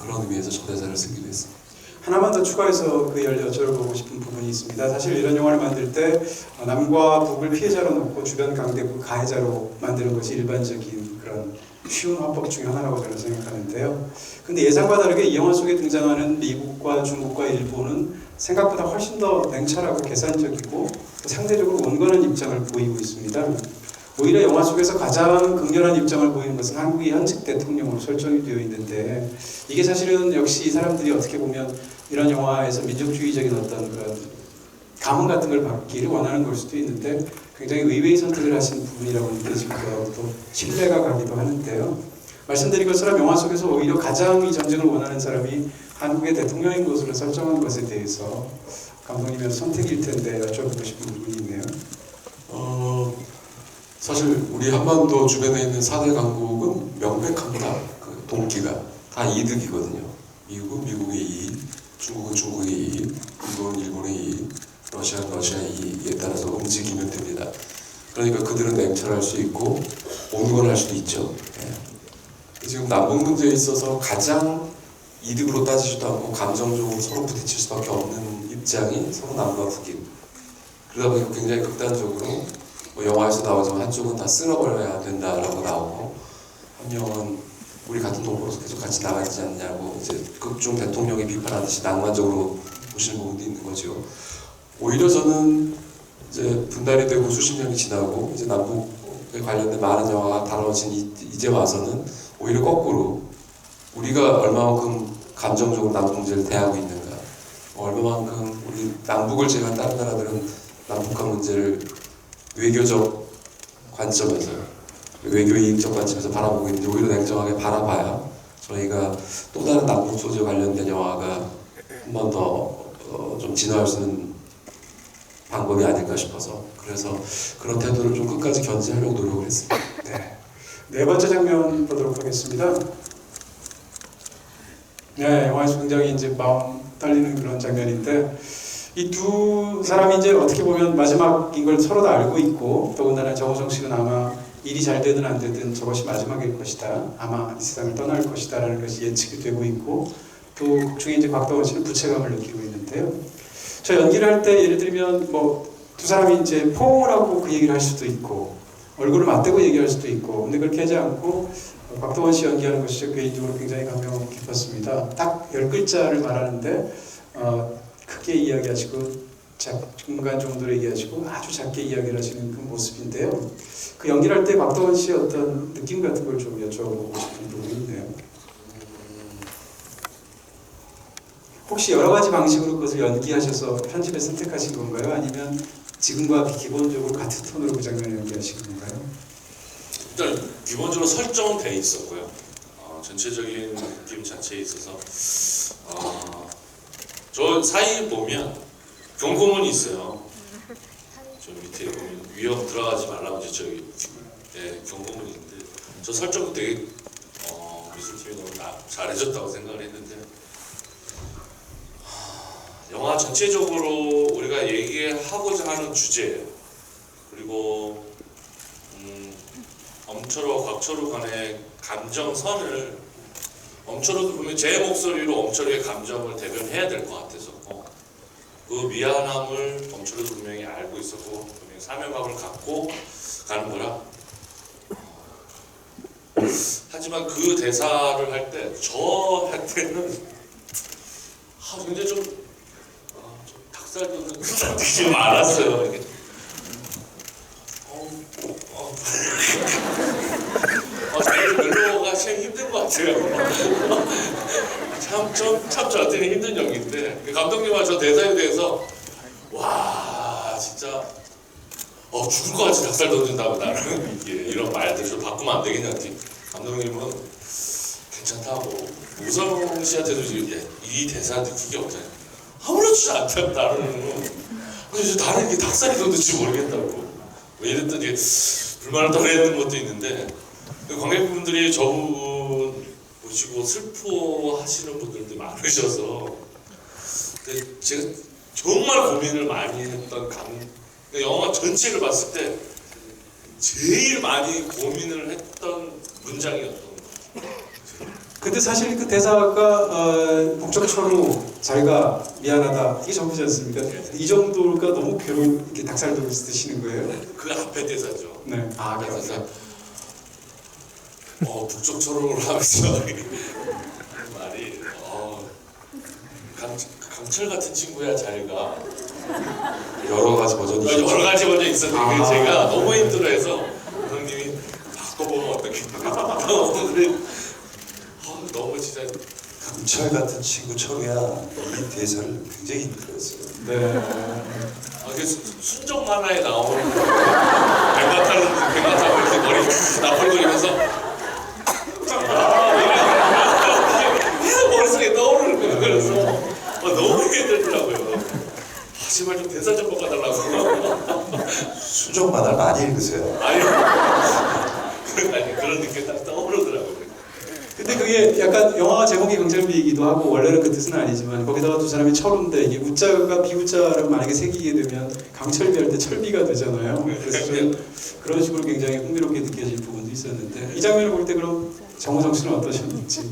그런 의미에서 저 대사를 쓰기도 했습니다. 하나만 더 추가해서 그 여쭤보고 싶은 부분이 있습니다. 사실 이런 영화를 만들 때 남과 북을 피해자로 놓고 주변 강대국 가해자로 만드는 것이 일반적인 그런 쉬운 화법 중에 하나라고 저는 생각하는데요. 근데 예상과 다르게 이 영화 속에 등장하는 미국과 중국과 일본은 생각보다 훨씬 더 냉철하고 계산적이고 상대적으로 온건한 입장을 보이고 있습니다. 오히려 영화 속에서 가장 극렬한 입장을 보이는 것은 한국의 현직 대통령으로 설정이 되어 있는데 이게 사실은 역시 이 사람들이 어떻게 보면 이런 영화에서 민족주의적인 어떤 그런 감흥 같은 걸 받기를 원하는 걸 수도 있는데 굉장히 의외의 선택을 하신 부분이라고 느껴지고요. 또 신뢰가 가기도 하는데요. 말씀드린 것처럼 영화 속에서 오히려 가장 이 전쟁을 원하는 사람이 한국의 대통령인 것으로 설정한 것에 대해서 감독님의 선택일 텐데 여쭤보고 싶은 부분이 있네요. 사실 우리 한반도 주변에 있는 4대 강국은 명백합니다. 그 동기가 다 이득이거든요. 미국은 미국의 이익, 중국은 중국의 이익, 일본은 일본의 이익, 러시아는 러시아의 이익에 따라서 움직이면 됩니다. 그러니까 그들은 냉철할 수 있고 온건할 수도 있죠. 예. 지금 남북 문제에 있어서 가장 이득으로 따지지도 않고 감정적으로 서로 부딪힐 수밖에 없는 입장이 서로 남과 북인. 그러다 보니까 굉장히 극단적으로 뭐 영화에서 나오지만 한쪽은 다 쓸어버려야 된다라고 나오고 한 명은 우리 같은 동포로서 계속 같이 나가야 되지 않냐고 이제 극중 대통령이 비판하듯이 낭만적으로 보시는 부분도 있는 거죠. 오히려 저는 이제 분단이 되고 수십 년이 지나고 이제 남북에 관련된 많은 영화가 다뤄진 이제 와서는 오히려 거꾸로 우리가 얼마만큼 감정적으로 남북 문제를 대하고 있는가, 얼마만큼 우리 남북을 제외한 다른 나라들은 남북한 문제를 외교적 관점에서 외교 이익적 관점에서 바라보고 있는데 오히려 냉정하게 바라봐야 저희가 또 다른 남북 소재 관련된 영화가 한 번 더 좀 진화할 수 있는 방법이 아닐까 싶어서 그래서 그런 태도를 좀 끝까지 견지하려고 노력을 했습니다. 네 번째 장면 보도록 하겠습니다. 네, 영화에서 굉장히 이제 마음 떨리는 그런 장면인데 이 두 사람이 이제 어떻게 보면 마지막인 걸 서로 다 알고 있고 더군다나 정우성 씨는 아마 일이 잘 되든 안 되든 저것이 마지막일 것이다. 아마 이 세상을 떠날 것이다 라는 것이 예측이 되고 있고 또 곡 중에 이제 곽동원 씨는 부채감을 느끼고 있는데요. 저 연기를 할 때 예를 들면 뭐 두 사람이 이제 포옹을 하고 그 얘기를 할 수도 있고 얼굴을 맞대고 얘기할 수도 있고, 근데 그렇게 하지 않고 곽동원 씨 연기하는 것이 저 개인적으로 굉장히 감명 깊었습니다. 딱 10글자를 말하는데 크게 이야기하시고 중간 정도로 얘기하시고 아주 작게 이야기를 하시는 그 모습인데요. 그 연기를 할 때 곽동원 씨의 어떤 느낌 같은 걸 좀 여쭤보고 싶은 부분이 있네요. 혹시 여러 가지 방식으로 그것을 연기하셔서 편집에 선택하신 건가요? 아니면 지금과 기본적으로 같은 톤으로 그 장면을 연기하신 건가요? 일단 기본적으로 설정은 돼 있었고요. 전체적인 느낌 자체에 있어서 저 사이에 보면 경고문이 있어요. 저 밑에 보면 위험 들어가지 말라고 이제 저기 경고문이 있는데 저 설정도 되게 미술팀이 너무 잘해줬다고 생각을 했는데 영화 전체적으로 우리가 얘기하고자 하는 주제 그리고 엄철호, 곽철우 간의 감정선을 엄철호도 보면 제 목소리로 엄철호의 감정을 대변해야 될 것 같아서 그 미안함을 엄철호도 분명히 알고 있었고 분명히 사명감을 갖고 가는 거라 하지만 그 대사를 할 때 저한테는 굉장히 좀 닭살 돋는 느낌이 많았어요. 이렇게. 멜로가 참 힘든 것 같아요. 참 저한테는 힘든 연기인데 감독님과 저 대사에 대해서 와 진짜 죽을 것 같이 닭살 돋는다고 나는 이런 말들 좀 바꾸면 안 되겠냐 했더니 감독님은 괜찮다고 우성 씨한테도 이 대사한테 그게 없잖아요. 아무렇지 않다고 나는 이게 닭살이 돋는지 모르겠다고 왜 이랬더니 불만을 토로했던 것도 있는데 관객분들이 저분 보시고 슬퍼하시는 분들도 많으셔서 근데 제가 정말 고민을 많이 했던 영화 전체를 봤을 때 제일 많이 고민을 했던 문장이었던 거예요. 근데 사실 그 대사가 목적처로 자기가 미안하다 이게 전부지 않습니까? 이 정도가 너무 괴로운 이렇게 닭살 돋으시는 거예요? 그 앞에 대사죠. 네. 아, 앞에 그렇죠. 대사. 북쪽초록을 하면서 그 말이 강철 같은 친구야 자기가 여러 가지 버전이 여러 가지 버전이 있었는데 제가 너무 힘들어해서 감독님이 바꿔보면 어떻게 너무 진짜 강철 같은 친구 철우야 이 대사를 굉장히 힘들었어요. 네. 순정 만화에 나오는 백마 타고 이렇게 머리 나풀거리면서 계속 머릿속에 떠오르는 거예요. 그래서 너무 힘들더라고요. 제발 좀 대사 좀 바꿔달라고. 순정 만화를 많이 읽으세요. 아니 그런 느낌 딱 떠오르더라고요. 근데 그게 약간 영화 제목이 강철비이기도 하고 원래는 그 뜻은 아니지만 거기다가 두 사람이 철우인데 이게 우자가 비우자를 만약에 새기게 되면 강철비 할 때 철비가 되잖아요. 그래서 저는 그런 식으로 굉장히 흥미롭게 느껴질 부분도 있었는데 이 장면을 볼 때 그럼 정우성 씨는 어떠셨는지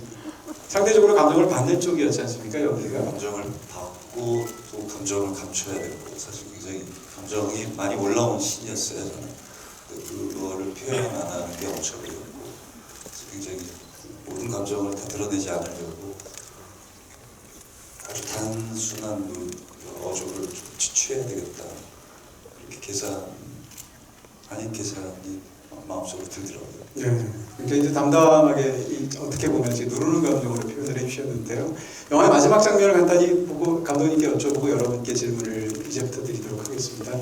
상대적으로 감정을 받는 쪽이었지 않습니까 여기가? 감정을 받고 또 감정을 감춰야 되고 사실 굉장히 감정이 많이 올라온 신이었어요 저는. 그거를 표현 안 하는 게 엄청이었고 굉장히 모든 감정을 다 드러내지 않으려고 아주 단순한 어조를 좀 취해야 되겠다 이렇게 아닌 계산이 마음속으로 들더라고요. 네, 그러니까 이제 담담하게 어떻게 보면 이제 누르는 감정으로 표현을 해주셨는데요. 영화의 마지막 장면을 간단히 보고 감독님께 여쭤보고 여러분께 질문을 이제부터 드리도록 하겠습니다.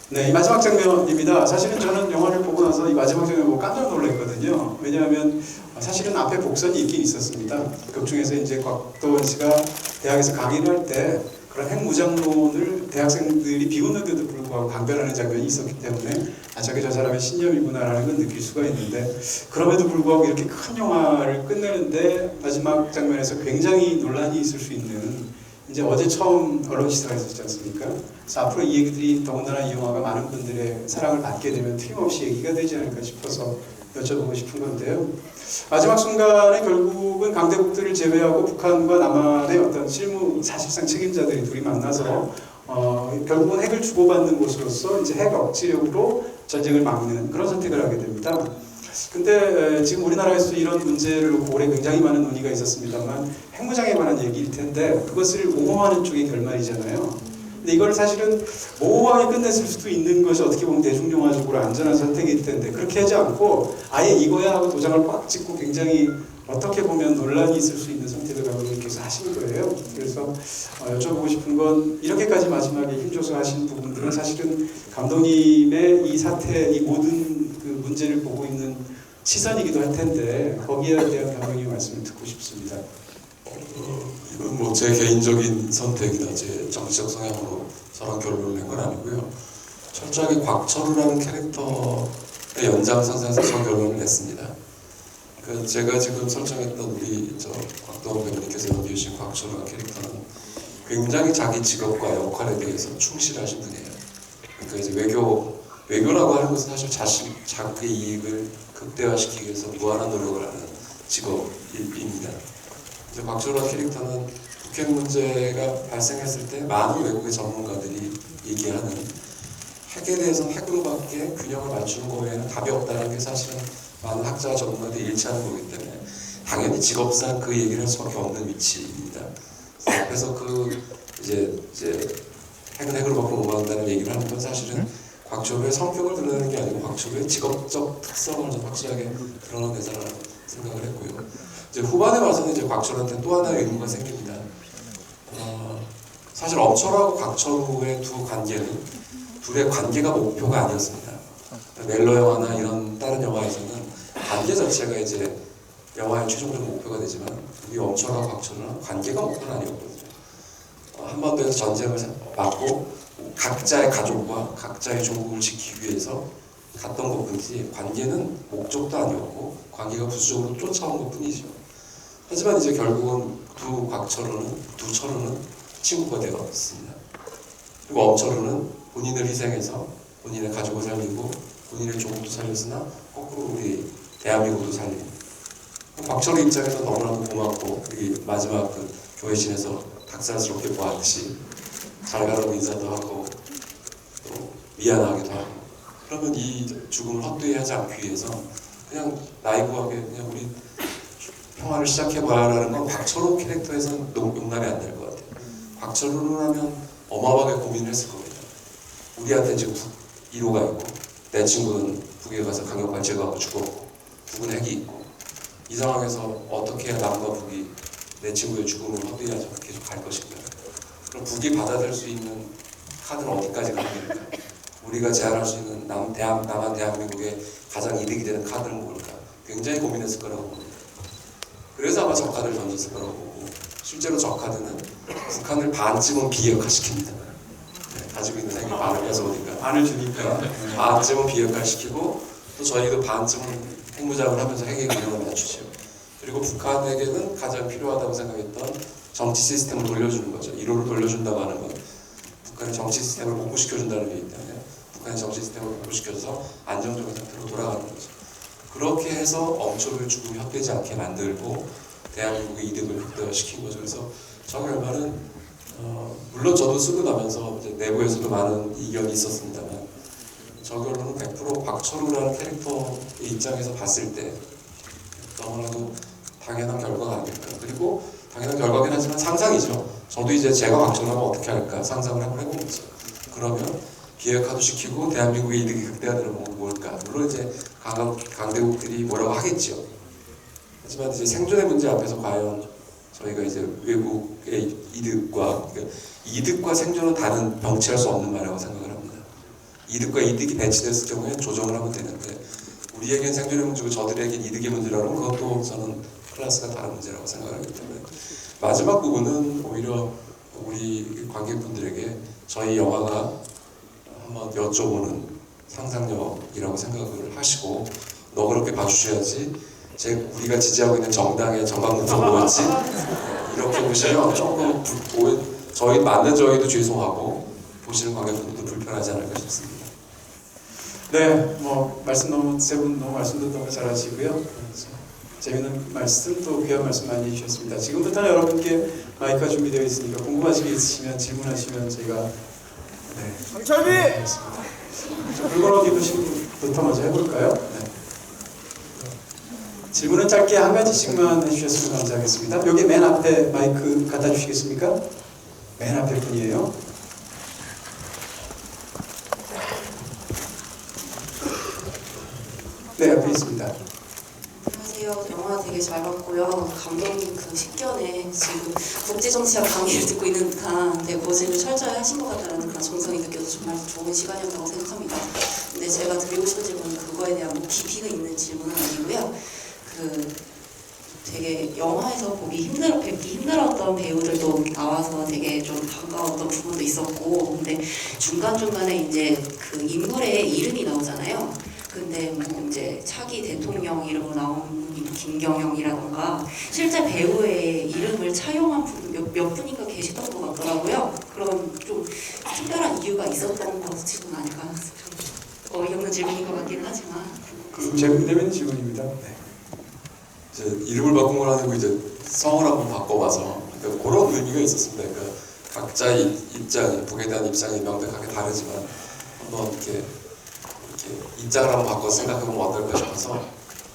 네, 이 마지막 장면입니다. 사실은 저는 영화를 보고 나서 이 마지막 장면 보고 깜짝 놀랐거든요. 왜냐하면 사실은 앞에 복선이 있긴 있었습니다. 극 중에서 이제 곽도원 씨가 대학에서 강의를 할 때 그런 핵무장론을 대학생들이 비웃는데도 불구하고 강변하는 장면이 있었기 때문에 저게 저 사람의 신념이구나라는 걸 느낄 수가 있는데 그럼에도 불구하고 이렇게 큰 영화를 끝내는데 마지막 장면에서 굉장히 논란이 있을 수 있는 이제 어제 처음 언론 시사가 있었지 않습니까? 그래서 앞으로 이 얘기들이 더군다나 이 영화가 많은 분들의 사랑을 받게 되면 틀림없이 얘기가 되지 않을까 싶어서 여쭤보고 싶은 건데요. 마지막 순간에 결국은 강대국들을 제외하고 북한과 남한의 어떤 실무 사실상 책임자들이 둘이 만나서 결국은 핵을 주고받는 것으로서 이제 핵 억지력으로 전쟁을 막는 그런 선택을 하게 됩니다. 근데 지금 우리나라에서도 이런 문제를 놓고 올해 굉장히 많은 논의가 있었습니다만 핵무장에 관한 얘기일 텐데 그것을 옹호하는 쪽의 결말이잖아요. 근데 이걸 사실은 모호하게 끝냈을 수도 있는 것이 어떻게 보면 대중영화적으로 안전한 선택일 텐데 그렇게 하지 않고 아예 이거야 하고 도장을 꽉 찍고 굉장히 어떻게 보면 논란이 있을 수 있는 선택을 감독님께서 하신 거예요. 그래서 여쭤보고 싶은 건 이렇게까지 마지막에 힘줘서 하신 부분들은 사실은 감독님의 이 사태, 이 모든 그 문제를 보고 있는 시선이기도 할 텐데 거기에 대한 감독님의 말씀을 듣고 싶습니다. 이건 뭐 제 개인적인 선택이나 제 정치적 성향으로 저런 결론을 낸 건 아니고요. 철저하게 곽철우라는 캐릭터의 연장선상에서 저 결론을 냈습니다. 그 제가 지금 설정했던 우리 곽도원 배우님께서 연기해주신 곽철우라는 캐릭터는 굉장히 자기 직업과 역할에 대해서 충실하신 분이에요. 그러니까 이제 외교라고 하는 것은 사실 자기 이익을 극대화시키기 위해서 무한한 노력을 하는 직업입니다. 이제 곽철우라는 캐릭터는 북핵 문제가 발생했을 때 많은 외국의 전문가들이 얘기하는 핵에 대해서는 핵으로밖에 균형을 맞추는 거 외에는 답이 없다는 게 사실은 많은 학자와 전문가들이 일치하는 거기 때문에 당연히 직업상 그 얘기를 할 수밖에 없는 위치입니다. 그래서 이제 핵은 핵으로밖에 못 막는다는 얘기를 하는 건 사실은 곽철우의 성격을 드러내는 게 아니고 곽철우의 직업적 특성을 좀 확실하게 드러내자라고 생각을 했고요. 이제 후반에 와서는 이제 곽철우한테 또 하나의 의문가 생깁니다. 사실 엄철하고 곽철우의 둘의 관계가 목표가 아니었습니다. 멜로 영화나 이런 다른 영화에서는 관계 자체가 이제 영화의 최종적 목표가 되지만 우리 엄철하고 곽철우는 관계가 목표는 아니었거든요. 한반도에서 전쟁을 막고 각자의 가족과 각자의 조국을 지키기 위해서 갔던 것뿐이지 관계는 목적도 아니었고 관계가 부수적으로 쫓아온 것뿐이죠. 하지만 이제 결국은 두 철우는 친구가 되었습니다. 그리고 엄철우는 본인을 희생해서 본인의 가족을 살리고 본인의 조국도 살렸으나 거꾸로 우리 대한민국도 살리고 곽철우 입장에서 너무나도 고맙고 우리 마지막 그 교회신에서 닭살스럽게 보았듯이 잘 가라고 인사도 하고 또 미안하기도 하고 그러면 이 죽음을 헛되이 하지 않기 위해서 그냥 나이브하게 그냥 우리 평화를 시작해봐라는 건 곽철우 캐릭터에서는 용납이 안 될 것 같아요. 곽철우는 하면 어마어마하게 고민을 했을 겁니다. 우리한테 지금 1호가 있고 내 친구는 북에 가서 강력한 제거하고 죽었고 북은 핵이 있고 이 상황에서 어떻게 해야 남과 북이 내 친구의 죽음을 헛되이 하지 않고 계속 갈 것인가. 그럼 북이 받아들일 수 있는 카드는 어디까지 가는 겁니까? 우리가 제안할 수 있는 남한 대한민국의 가장 이득이 되는 카드는 뭘까? 굉장히 고민했을 거라고 봅니다. 그래서 아마 저 카드를 던졌을 거라고 보고 실제로 저 카드는 북한을 반쯤은 비핵화시킵니다. 가지고 있는 핵이 반을 뺏어오니까 반을 주니까 반쯤은 비핵화시키고 또 저희도 반쯤은 핵무장을 하면서 핵의 균형을 맞추죠. 그리고 북한에게는 가장 필요하다고 생각했던 정치 시스템을 돌려주는 거죠. 1호를 돌려준다고 하는 건 북한의 정치 시스템을 복구시켜준다는 얘기이기 때문에 북한의 정치 시스템을 복구시켜서 안정적인 상태로 돌아가는 거죠. 그렇게 해서 엄철우의 죽음이 헛되지 않게 만들고 대한민국의 이득을 극대화시킨 거죠. 그래서 저 결말은 물론 저도 쓰고 나면서 이제 내부에서도 많은 이견이 있었습니다만 저 결론은 100% 곽철우라는 캐릭터의 입장에서 봤을 때 너무나도 당연한 결과가 아닐까. 그리고 당연한 결과긴 하지만 상상이죠. 저도 이제 제가 곽철우라면 어떻게 할까 상상을 한번 해본 거죠. 그러면 비핵화도 시키고 대한민국의 이득이 극대화되는 건 뭘까? 물론 이제 강대국들이 뭐라고 하겠죠. 하지만 이제 생존의 문제 앞에서 과연 저희가 이제 외국의 이득과 생존은 다른 병치할 수 없는 말이라고 생각을 합니다. 이득과 이득이 배치됐을 경우에 조정을 하면 되는데 우리에겐 생존의 문제고 저들에겐 이득의 문제라는 그것도 저는 클래스가 다른 문제라고 생각하기 때문에 마지막 부분은 오히려 우리 관객분들에게 저희 영화가 한번 여쭤보는 상상력이라고 생각을 하시고 너그럽게 봐주셔야지 우리가 지지하고 있는 정당의 정강분석 뭐였지? 이렇게 보시면 조금 저희도 죄송하고 보시는 관객분들도 불편하지 않을까 싶습니다. 네, 뭐 말씀 너무 세 분 너무 말씀도 너무 잘하시고요. 그래서 재미있는 말씀 또 귀한 말씀 많이 해주셨습니다. 지금부터는 여러분께 마이크가 준비되어 있으니까 궁금하신 게 있으시면 질문하시면 저희가 네. 강철비! 물건 옷 입으신 분부터 먼저 해볼까요? 네. 질문은 짧게 한 가지씩만 해주셨으면 감사하겠습니다. 여기 맨 앞에 마이크 갖다 주시겠습니까? 맨 앞에 분이에요. 네, 앞에 있습니다. 안녕하세요. 영화 되게 잘 봤고요. 감독님 그 식견에 지금 국제정치학 강의를 듣고 있는 듯한 되게 고지를 철저히 하신 것 같다는 그런 정성이 느껴서 정말 좋은 시간이었다고 생각합니다. 근데 제가 드리고 싶은 질문은 그거에 대한 뭐 깊이가 있는 질문은 아니고요. 그 되게 영화에서 뵙기 힘들었던 배우들도 나와서 되게 좀 반가웠던 부분도 있었고, 근데 중간중간에 이제 그 인물의 이름이 나오잖아요. 근데 뭐 이제 차기 대통령 이름으로 나온 분이 김경영이라던가 실제 배우의 이름을 차용한 분 몇 분인가 계시던 것 같더라고요. 그런 좀 특별한 이유가 있었던 것은 아닐까. 좀 어이없는 질문인 것 같긴 하지만. 재밌는 질문입니다. 네. 이제 이름을 바꾼 걸 아니고 이제 성을 한번 바꿔봐서 그러니까 그런 의미가 있었습니다. 그러니까 각자의 입장이, 북에 대한 입장이 명백하게 다르지만 한번 이렇게 입장을 한번 바꿔 생각해보면 어떨까 싶어서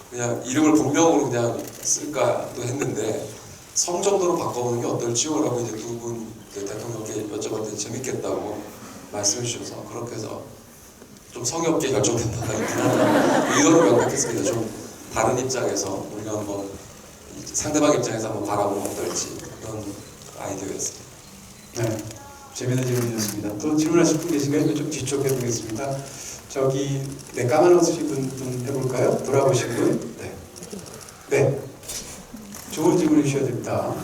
그냥 이름을 본명으로 그냥 쓸까도 했는데 성 정도로 바꿔보는 게 어떨지요라고 이제 두 분 대통령께 여쭤봤더니 재밌겠다고 말씀해 주셔서 그렇게 해서 좀 성의 없게 결정된다는 의도로 명백했습니다. 좀 다른 입장에서 우리가 한번 상대방 입장에서 한번 바라보면 어떨지 그런 아이디어였습니다. 네, 재미있는 질문이었습니다. 또 질문하실 분 계신가요? 좀 뒤쪽 해보겠습니다. 저기 네, 까만 옷 입은 분 해볼까요? 돌아보신 분? 네. 네. 좋은 질문 주셔야 됩니다.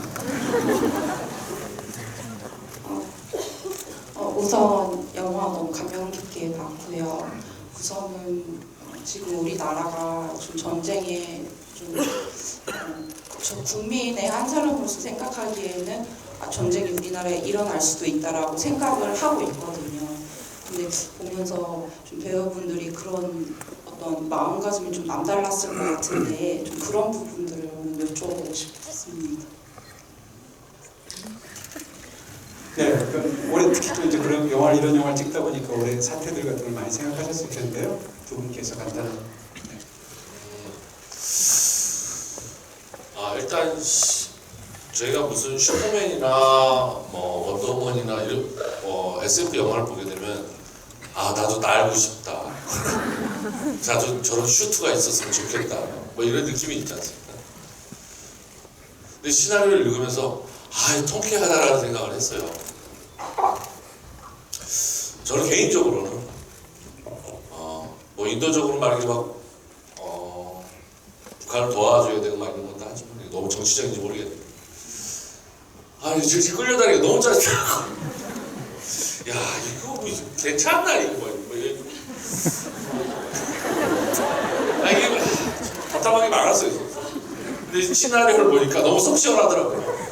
우선 영화 너무 감명 깊게 봤고요. 우선은 지금 우리나라가 좀 전쟁에 저 국민의 한 사람으로서 생각하기에는 전쟁이 우리나라에 일어날 수도 있다라고 생각을 하고 있거든요. 근데 보면서 좀 배우분들이 그런 어떤 마음가짐이 좀 남달랐을 것 같은데 좀 그런 부분들을 오늘 여쭤보고 싶습니다. 네, 그러니까 올해 특히 또 이제 그런 영화를 이런 영화를 찍다 보니까 올해 사태들 같은 걸 많이 생각하셨을 텐데요. 두 분께서 간단한. 일단 저희가 무슨 슈퍼맨이나 뭐 원더우먼이나 이런 SF 영화를 보게 되면 나도 날고 싶다. 나도 저런 슈트가 있었으면 좋겠다. 뭐 이런 느낌이 있지 않습니까? 근데 시나리오를 읽으면서 통쾌하다라는 생각을 했어요. 저는 개인적으로는 뭐 인도적으로 말하기 북한을 도와줘야 되고 막 이런 것도 하지만 너무 정치적인지 모르겠는데 지금 끌려다니기가 너무 짜증나고 야 이거 뭐 괜찮나 이거 뭐 이게 이게 답답하게 많았어요. 근데 시나리오를 보니까 너무 속 시원하더라고요.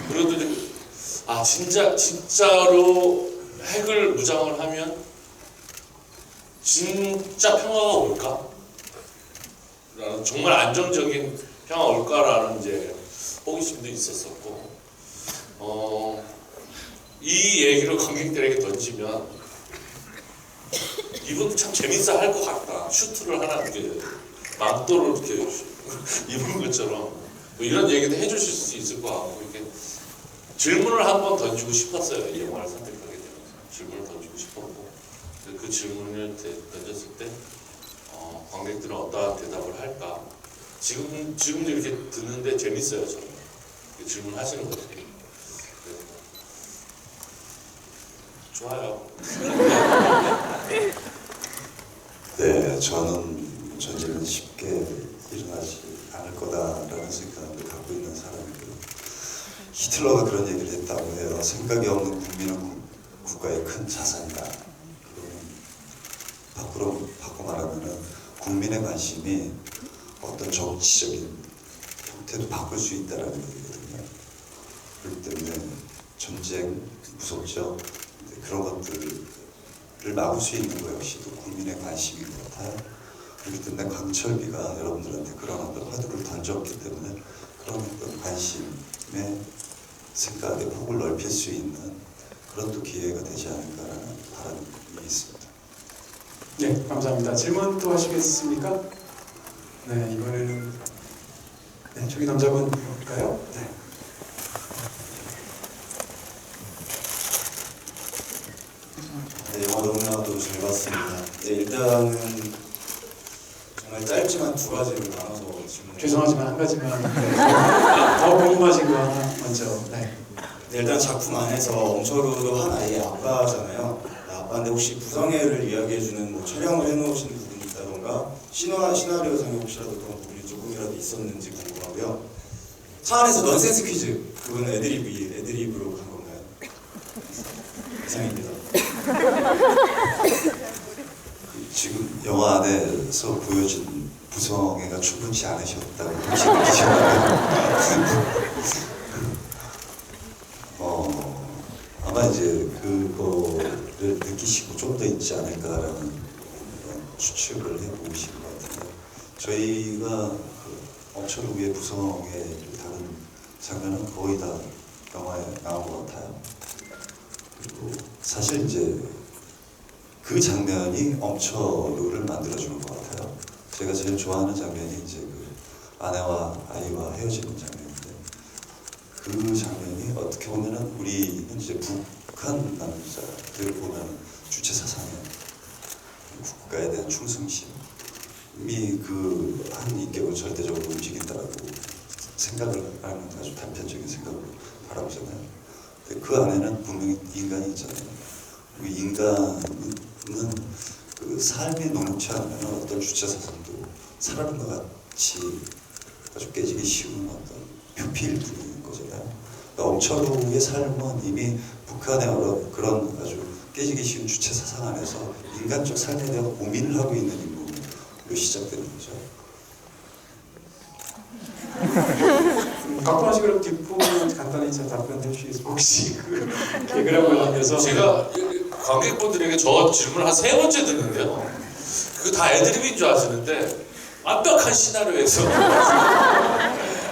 그리고 또 이제 진짜로 핵을 무장을 하면 진짜 평화가 올까? 라는 정말 안정적인 평화 올까라는 이제 호기심도 있었었고 이 얘기를 관객들에게 던지면 이분도 참 재밌어 할 것 같다. 슈트를 하나 이렇게 망토를 이렇게 입은 것처럼 뭐 이런 얘기도 해주실 수 있을 것 같고 이렇게 질문을 한번 던지고 싶었어요. 이 영화를 선택하게 되면서 질문을 던지고 싶었고 그 질문을 던졌을 때 관객들은 어떠한 대답을 할까? 지금도 이렇게 듣는데 재밌어요. 저는 질문하시는 것들이 좋아요. 네, 저는 전쟁은 쉽게 일어나지 않을 거다라는 생각을 갖고 있는 사람이고요. 히틀러가 그런 얘기를 했다고 해요. 생각이 없는 국민은 국가의 큰 자산이다. 바꿔 말하면은 국민의 관심이 어떤 정치적인 형태도 바꿀 수 있다라는 얘기거든요. 그렇기 때문에 전쟁 무섭죠. 그런 것들을 막을 수 있는 것 역시도 국민의 관심인 것 같아요. 그렇기 때문에 강철비가 여러분들한테 그런 어떤 화두를 던졌기 때문에 그런 어떤 관심의 생각의 폭을 넓힐 수 있는 그런 또 기회가 되지 않을까라는 바람이 있습니다. 네, 감사합니다. 질문 또 하시겠습니까? 네, 이번에는 네, 저기 남자분 볼까요? 네. 네, 영화 너무나도 잘 봤습니다. 네, 일단은 정말 짧지만 두 가지를 나눠서 질문. 죄송하지만 한 가지만 네. 더 궁금하신 거 하나 먼저. 네. 네, 일단 작품 안에서 엄철우도 한 아이의 아빠잖아요. 네, 아빠인데 혹시 부성애를 이야기해주는 뭐 촬영을 해놓으신 부분이 있다던가 시나리오상에 혹시라도 그런 부분이 조금이라도 있었는지 궁금하고요. 차 안에서 넌센스 퀴즈 그거는 애드립으로 간 건가요? 이상입니다. 지금 영화 안에서 보여진 부성애가 충분치 않으셨다고 혹시 느끼셨나요? 아마 이제 그거를 느끼시고 좀 더 있지 않을까라는 그런 추측을 해보신 것 같은데 저희가 그 엄철우의 부성애를 다룬 장면은 거의 다 영화에 나온 것 같아요. 그리고 사실 이제 그 장면이 엄철우를 만들어주는 것 같아요. 제가 제일 좋아하는 장면이 이제 그 아내와 아이와 헤어지는 장면인데 그 장면이 어떻게 보면은 우리는 이제 북한 남자들 보면 주체 사상의 국가에 대한 충성심이 그 한 인격을 절대적으로 움직인다라고 생각을 하는 아주 단편적인 생각으로 바라보잖아요. 근데 그 안에는 분명히 인간이 있잖아요. 그 인간은 그 삶에 녹록치 않으면 어떤 주체 사상도 사라는 것 같이 아주 깨지기 쉬운 어떤 표피일 뿐인 거잖아요. 그러니까 엄철우의 삶은 이미 북한의 그런 아주 깨지기 쉬운 주체 사상 안에서 인간적 삶에 대한 고민을 하고 있는 인물로 시작되는 거죠. 박동원 씨 그럼 뒷부분 간단히 답변해 주시겠어요? 혹시 그 개그랑 관련해서 제가 관객분들에게 저 질문을 한 3번째 듣는데요. 그거 다 애드립인 줄 아시는데 완벽한 시나리오에서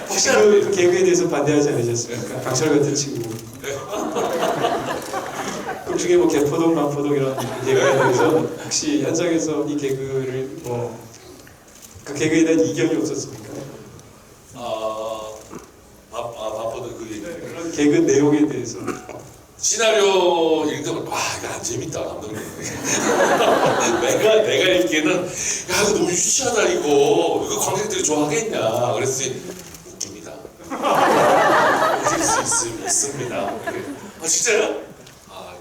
혹시 그 개그에 대해서 반대하지 않으셨습니까? 강철 같은 친구. 그 중에 뭐 개포동, 만포동 이런 개그에 대해서 혹시 현장에서 이 개그를 뭐 그 개그에 대한 이견이 없었습니까? 바쁘던 그 얘기. 그런 개그 내용에 대해서 시나리오 읽으면 와 이거 안 재밌다 감독님. 내가 읽기에는 야 이거 너무 유치하다 이거 관객들이 좋아하겠냐 그랬더니 웃깁니다. 웃길 수 있습니다. 아 진짜요? 아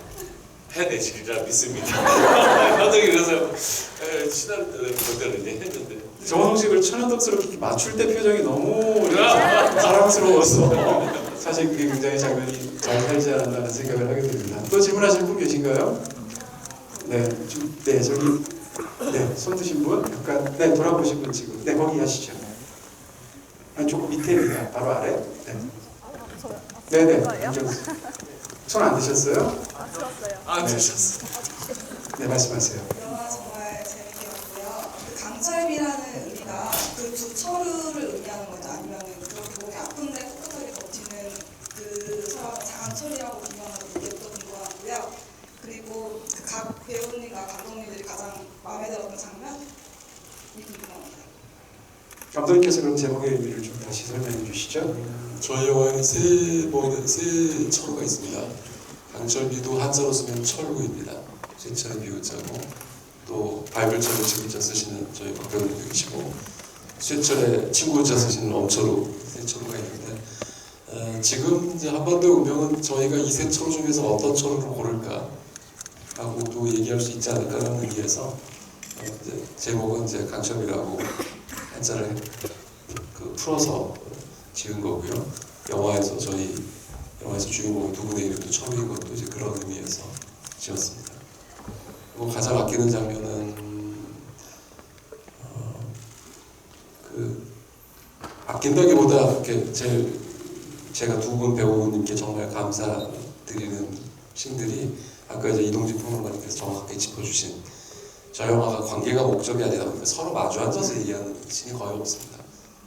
해내지 진짜 믿습니다. 감독이 그래서 시나리오 그대로 이제 했는데. 정원홍식을 천연덕스럽게 맞출 때 표정이 너무 사랑스러워서 사실 그게 굉장히 장면이 잘 살지 않았나는 생각을 하게 됩니다. 또 질문하실 분 계신가요? 네, 네 저기 네, 손 드신 분 약간 네 돌아보신 분 지금 네 거기 하시죠. 아니 조금 밑에입니다. 바로 아래. 네. 네네. 손 안 드셨어요? 안 드셨어. 네 말씀하세요. 영화 정말 재밌게 봤고요. 그 강철비라는 의미가 그 두 철우를 의미하는 거죠? 아니면 그렇게 몸이 아픈데 꿋꿋하게 버티는 그 사람을 장철이라고 불리는지 그것도 궁금하고요. 그리고 그 각 배우님과 감독님들이 가장 마음에 들었던 장면이 궁금합니다. 감독님께서 그럼 제목의 의미를 좀 다시 설명해 주시죠. 저희 영화에는 세 철우가 있습니다. 강철비도 한자로 쓰면 철우입니다. 쇠철의 비유자고 또 바이블철의 지구자 쓰시는 저희 박배우님도 계시고 쇠철의 친구자 쓰시는 엄철우 세 철우가 있는데 지금 이제 한반도 운명은 저희가 이 세 철우 중에서 어떤 철우를 고를까 하고도 얘기할 수 있지 않을까라는 의미에서 이제 제목은 이제 강철비라고 한자를 풀어서 지은 거고요. 영화에서 주인공이 두 분의 이름도 철우인 것도 이제 그런 의미에서 지었습니다. 그리고 가장 아끼는 장면은 아낀다기보다 이렇게 제가 두 분 배우님께 정말 감사드리는 씬들이 아까 이제 이동진 평론가님께서 정확하게 짚어주신 저 영화가 관계가 목적이 아니다 보니까 서로 마주 앉아서 얘기하는 씬이 거의 없습니다.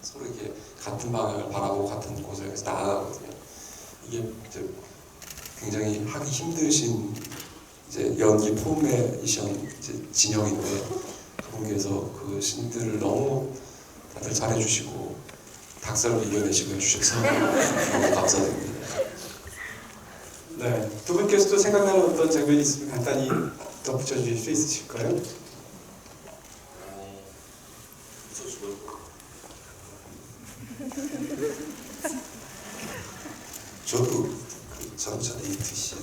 서로 이렇게 같은 방향을 바라보고 같은 곳을 향해서 나아가거든요. 이게 이제 굉장히 하기 힘드신 이제 연기 포메이션 이제 진영인데 그분께서 그 씬들을 너무 다들 잘해주시고 닭살로 이겨내시고 해주셔서 너무 감사드립니다. 네, 두 분께서도 생각나는 어떤 장면이 있으면 간단히 덧붙여 주실 수 있으실까요? 저도 그 자동차 데이트 씬,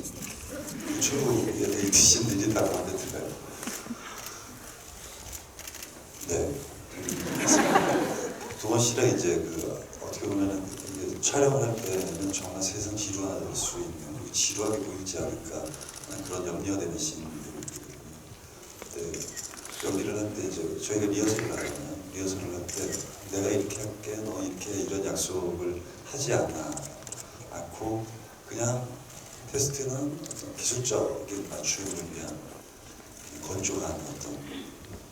최고의 데이트 씬들이 다 마음에 들어요. 네. 동원 씨랑 이제 그 어떻게 보면은 이제 촬영을 할 때는 정말 세상 지루할 수 있는 그리고 지루하게 보이지 않을까 하는 그런 염려되는 씬들. 네. 연기를 할 때 이제 저희가 리허설을 하잖아요. 리허설을 할 때 내가 이렇게 할게, 너 이렇게 이런 약속을 하지 않고 그냥 테스트는 어떤 기술적인 맞춤을 위한 건조한 어떤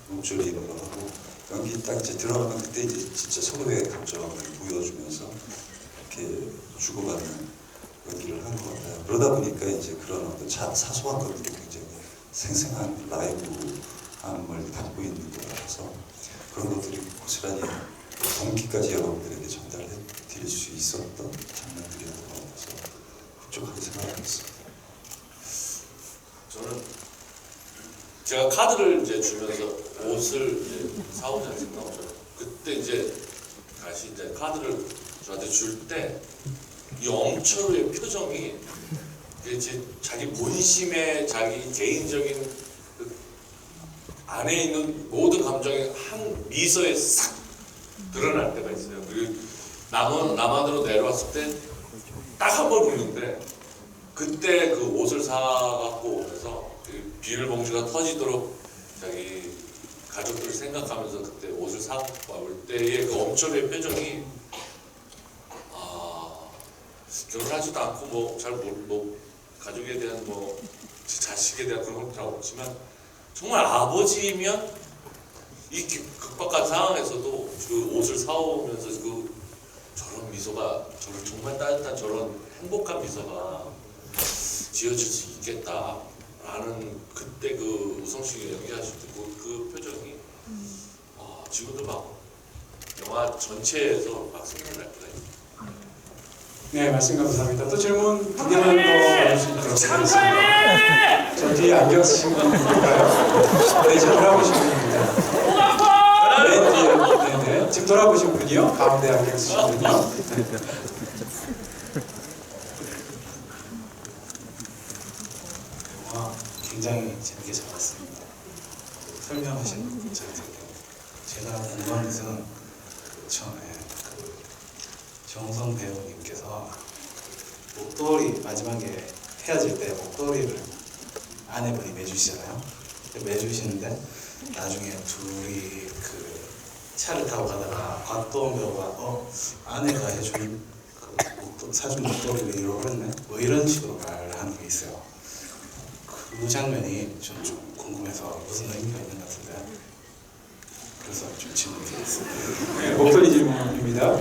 목소리로 하고 연기 딱 이제 들어가면 그때 이제 진짜 서로의 감정을 보여주면서 이렇게 주고받는 연기를 한 것 같아요. 그러다 보니까 이제 그런 어떤 사소한 것들이 굉장히 생생한 라이브함을 담고 있는 것 같아서 그런 것들이 고스란히 동기까지 여러분들에게 전달해 드릴 수 있었던 장면들이었던 것 같아서 흡족하게 생각하고 있습니다. 저는 제가 카드를 이제 주면서 옷을 이제 사오지 않습니까? 그때 이제 다시 이제 카드를 저한테 줄 때 이 엄철우의 표정이 이제 자기 본심의 자기 개인적인 그 안에 있는 모든 감정이 한 미소에 싹 드러날 때가 있어요. 그리고 남한으로 내려왔을 때 딱 한 번 웃는데 그때 그 옷을 사갖고 오면서 그 비닐봉지가 터지도록 자기 가족들을 생각하면서 그때 옷을 사갖고 올 때의 그 엄철의 표정이 결혼하지도 않고 뭐 잘 뭐 가족에 대한 뭐 자식에 대한 그런 건 잘 없지만 정말 아버지면 이 극박한 상황에서도 그 옷을 사오면서 그 저런 미소가 저런 정말 따뜻한 저런 행복한 미소가 지어질 수 있겠다라는 그때 그 우성 씨가 연기하실 때 그 표정이 지금도 막 영화 전체에서 막 생각날 때가 있어요. 네, 말씀 감사합니다. 또 질문 두 개만 더 받으시도록 하겠습니다. 저 뒤에 안경 쓰신 분 누굴까요? 네, 지금 돌아보신 분입니다. 맨 뒤에, 네네. 지금 돌아보신 분이요? 가운데 안경 쓰신 분이요? 네. 굉장히 재밌게 잘 봤습니다. 설명하신 부분 잘 듣고 제가 궁금한 것은 처음에 정성 배우님께서 목도리 마지막에 헤어질 때 목도리를 아내분이 매주시잖아요. 매주시는데 나중에 둘이 그 차를 타고 가다가 곽도원 배우가 아내가 해준 그 사준 목도리를 잃어버렸네? 뭐 이런 식으로 말하는 게 있어요. 그 장면이 좀 궁금해서 무슨 의미가 있는 것 같은데 그래서 좀 질문 드리겠습니다. 네, 목소리 질문입니다.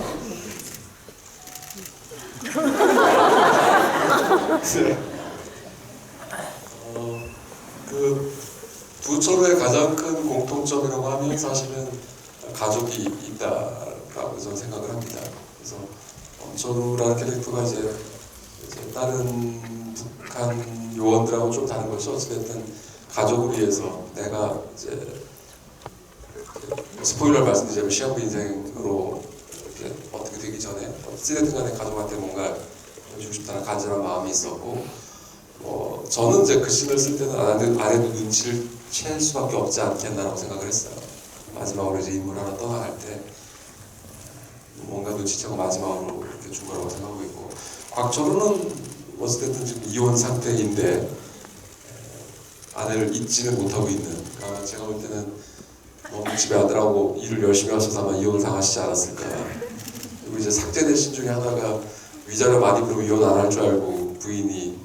그 두 철우의 가장 큰 공통점이라고 하면 사실은 가족이 있다라고 저는 생각을 합니다. 그래서 철우라는 캐릭터가 이제 다른 북한 요원들하고 좀 다른 것이 어찌됐든 가족을 위해서 내가 이제 스포일러 말씀드리자면 시한부 인생으로 이렇게 어떻게 되기 전에 어찌됐든 간에 가족한테 뭔가 해주고 싶다는 간절한 마음이 있었고 저는 이제 그 씬을 쓸 때는 아내도 눈치를 챌 수밖에 없지 않겠나라고 생각을 했어요. 마지막으로 이제 인물 하나 떠나갈 때 뭔가 눈치채고 마지막으로 이렇게 준 거라고 생각하고 있고 곽철우는 어찌됐든 지금 이혼 상태인데 아내를 잊지는 못하고 있는 그러니까 제가 볼 때는 너무 집에 아들하고 일을 열심히 하셔서 아마 이혼을 당하시지 않았을까. 그리고 이제 삭제된 씬 중에 하나가 위자료 많이 부르면 이혼 안 할 줄 알고 부인이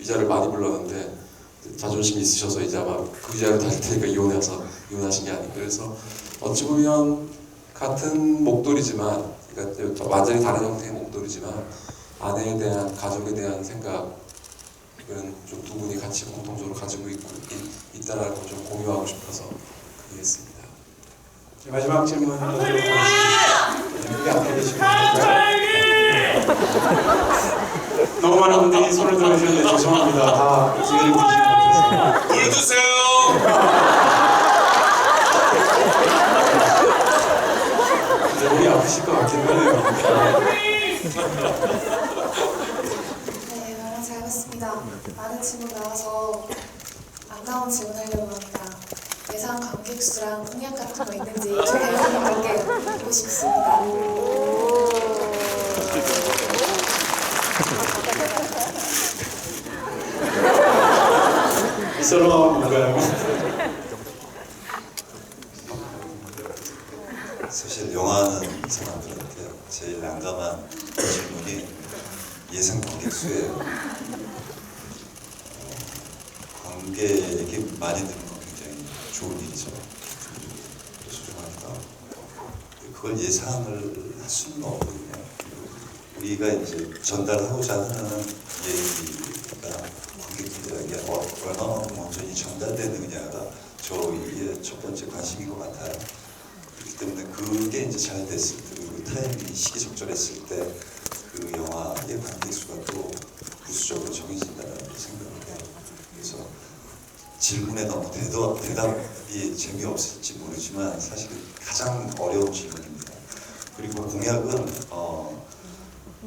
위자료를 많이 불렀는데 자존심이 있으셔서 이제 아마 그 위자료 다실 테니까 이혼하신 게 아닌가. 그래서 어찌 보면 같은 목도리지만, 그러니까 완전히 다른 형태의 목도리지만 아내에 대한, 가족에 대한 생각은 좀 두 분이 같이 공통적으로 가지고 있다라는 걸 좀 공유하고 싶어서 그렇게 했습니다. 마지막 질문 하도록 하겠습니다. 여기 앞에 계신 분들 너무 많은 분들이 손을 들어주셨는데 죄송합니다. 다 기회를 주시지 못해서. 물 드세요. 이제 몸이 아프실 것 같긴 하네요. 네, 너무 잘 봤습니다. 많은 질문 나와서 아까운 질문하려고 합니다. 예상 관객 수랑 공약 같은 거 있는지 배우님께 보고 싶습니다. 미소로 나오면 뭔가요? 사실 영화하는 사람들한테 제일 난감한 질문이 예상 관객 수예요. 관객이 많이 드는 건 굉장히 좋은 일이죠. 소중합니다. 그걸 예상을 할 수는 없거든요. 우리가 이제 전달하고자 하는 얘기가 관객들에게 얼마만큼 온전히 전달되느냐가 저희의 첫 번째 관심인 것 같아요. 그렇기 때문에 그게 이제 잘 됐을 때, 그 타이밍이 시기적절했을 때 그 영화의 관객 수가 또 부수적으로 정해진다는 생각을 해요. 그래서 질문에 너무 대답이 재미없을지 모르지만 사실 가장 어려운 질문입니다. 그리고 공약은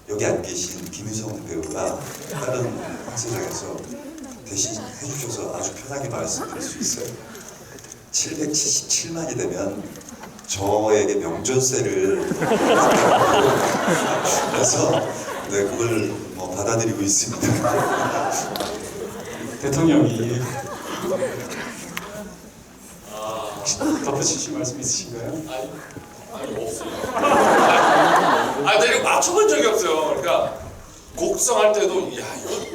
여기 안 계신 김유성 배우가 다른 학생장에서 대신 해주셔서 아주 편하게 말씀드릴 수 있어요. 777만이 되면 저에게 명절세를 그래서 네, 그걸 받아들이고 있습니다. 대통령이 덧붙이실 말씀 있으신가요? 아니 없어요. 내가 맞춰본 적이 없어요. 그러니까 곡성할 때도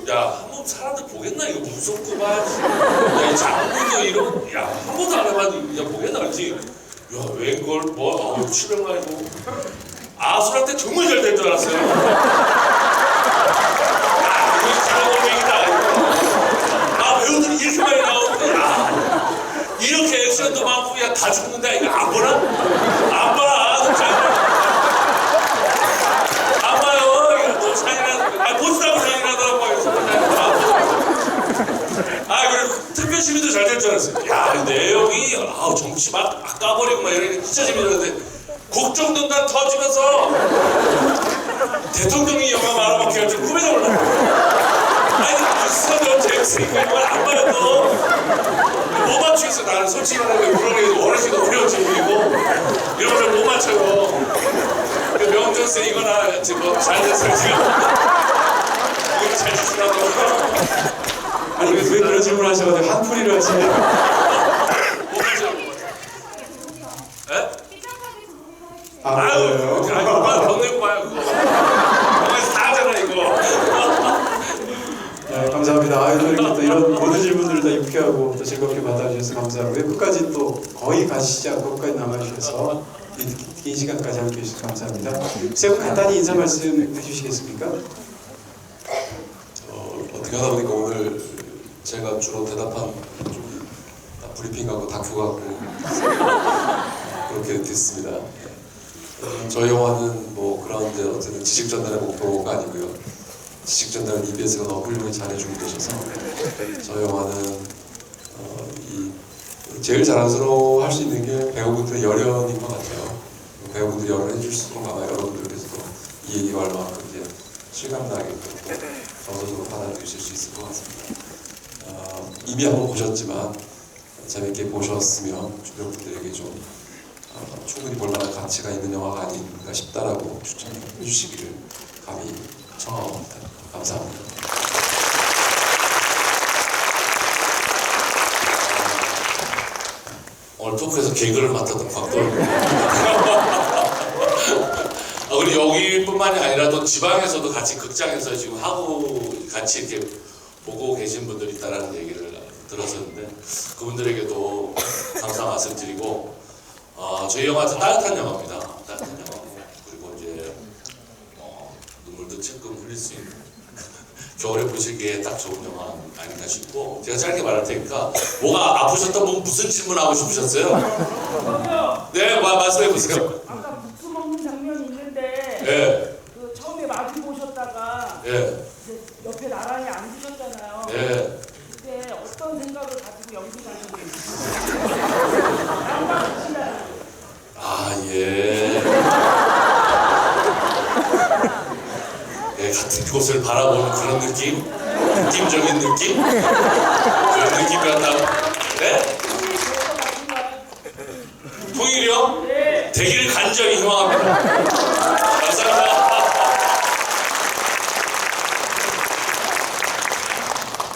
한번 사람들 보겠나 이거 무섭고 봐야지. 야이 장군도 이런 한 번도 안 해봤는데 보겠나 그랬지. 웬걸 700만이고 아수라 때 정말 잘 될 줄 알았어요. 이거 잘하는 얘기다. 배우들이 이렇게 많이 나오는데 이렇게 액션도 많고 다 죽는다 이거 안 보나? 안 봐. 안 봐요. 이거 너무 잔인하다. 보지도 않고 잔인하더라고. 그리고 특별시민도 잘 될 줄 알았어요. 내용이 정치 막 까버리고 막 이러니까 진짜 재밌는데 곡정동 다 터지면서 대통령이 영화 말아먹기 할 줄 꿈에도 몰랐어. 뉴스가 재밌으니까 이걸 안 봐요 또. 못 맞추겠어. 나는 솔직히 말하면 물론 어르신도 어려운 질문이고 이런 걸 못 맞춰요. 명절세 이거나 잘 됐어요 지금. 이거 잘 주시라고. 아니 왜 그런 질문 하셔가지고 한풀이를 하시네요. 못 맞춰요. 그래요? 아유, 돈 내고 봐요 그거. 영화에서 다 하잖아 이거. 네, 감사합니다. 또 이런 모든 질문들을 다 유쾌하고 또 즐겁게 받아주셔서 감사하고요. 끝까지 또 거의 가시지 않고 끝까지 남아주셔서 긴 시간까지 함께 해주셔서 감사합니다. 세 분 간단히 인사 말씀 해주시겠습니까? 어떻게 하다 보니까 오늘 제가 주로 대답한 좀 브리핑하고 다큐하고 그렇게 됐습니다. 저희 영화는 그런데 어쨌든 지식 전달의 목표가 아니고요. 지식 전달은 EBS가 너무 훌륭히 잘해주고 계셔서 저희 영화는 제일 자랑스러워 할 수 있는 게 배우분들의 열연인 것 같아요. 배우분들이 열연해 주시면 아마 여러분들께서도 이 얘기가 얼마만큼 이제 실감나게 정서적으로 받아들이실 수 있을 것 같습니다. 이미 한번 보셨지만 재밌게 보셨으면 주변 분들에게 좀 충분히 볼만한 가치가 있는 영화가 아닌가 싶다라고 추천해 주시기를 감히 청하옵니다. 감사합니다. 오늘 토크에서 개그를 맡았던 박돌. 그리고 여기뿐만이 아니라 또 지방에서도 같이 극장에서 지금 하고 같이 이렇게 보고 계신 분들이 있다라는 얘기를 들었었는데 그분들에게도 감사 말씀드리고 저희 영화 는 따뜻한 영화입니다. 따뜻한 영화고 그리고 이제 눈물도 찔끔 흘릴 수 있는 겨울에 보시기에 딱 좋은 영화 아닌가 싶고 제가 짧게 말할 테니까 뭐가 아프셨던 분 무슨 질문하고 싶으셨어요? 네, 말씀해 보세요. 아까 국수 먹는 장면이 있는데 네, 그 처음에 마주 보셨다가 네, 이제 옆에 나란히 앉으셨잖아요. 네. 그때 어떤 생각을 가지고 연기하셨는지. 양방 예. 네, 같은 곳을 바라보는 그런 느낌? 느낌적인 느낌? 그런 느낌이었다고? 네? 통일이요? 네. 되기를 간절히 희망합니다. 감사합니다.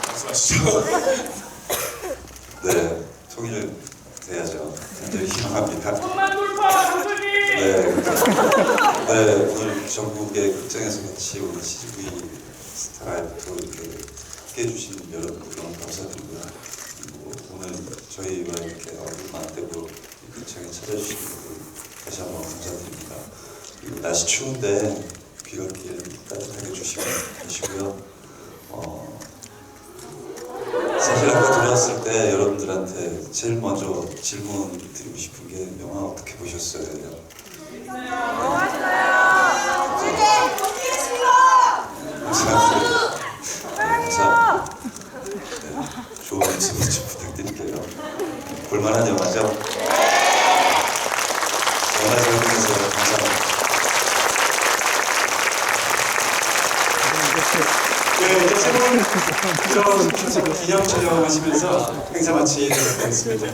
말씀하시죠. 네, 통일 돼야죠. 간절히 희망합니다. 천만 돌파 감독님. 네, 오늘 전국의 극장에서 같이 우리 CGV 스타라이브도 이렇게 함께 해주신 여러분들 너무 감사드리고요. 그리고 오늘 저희와 이렇게 얼굴 맞대고 이 극장에 찾아주신 분들 다시 한번 감사드립니다. 그리고 날씨 추운데 귀걸이를 따뜻하게 주시고요. 사실 아까 들어왔을 때 여러분들한테 제일 먼저 질문 드리고 싶은 게 영화 어떻게 보셨어요? 감사합니다. 감사합니다. 네, 좋은 질문 좀 부탁드릴게요. 볼만한 영화죠? 영화 잘 보면서 감사합니다. 네, 이제 세분 기념 촬영하시면서 행사 마치도록 하겠습니다.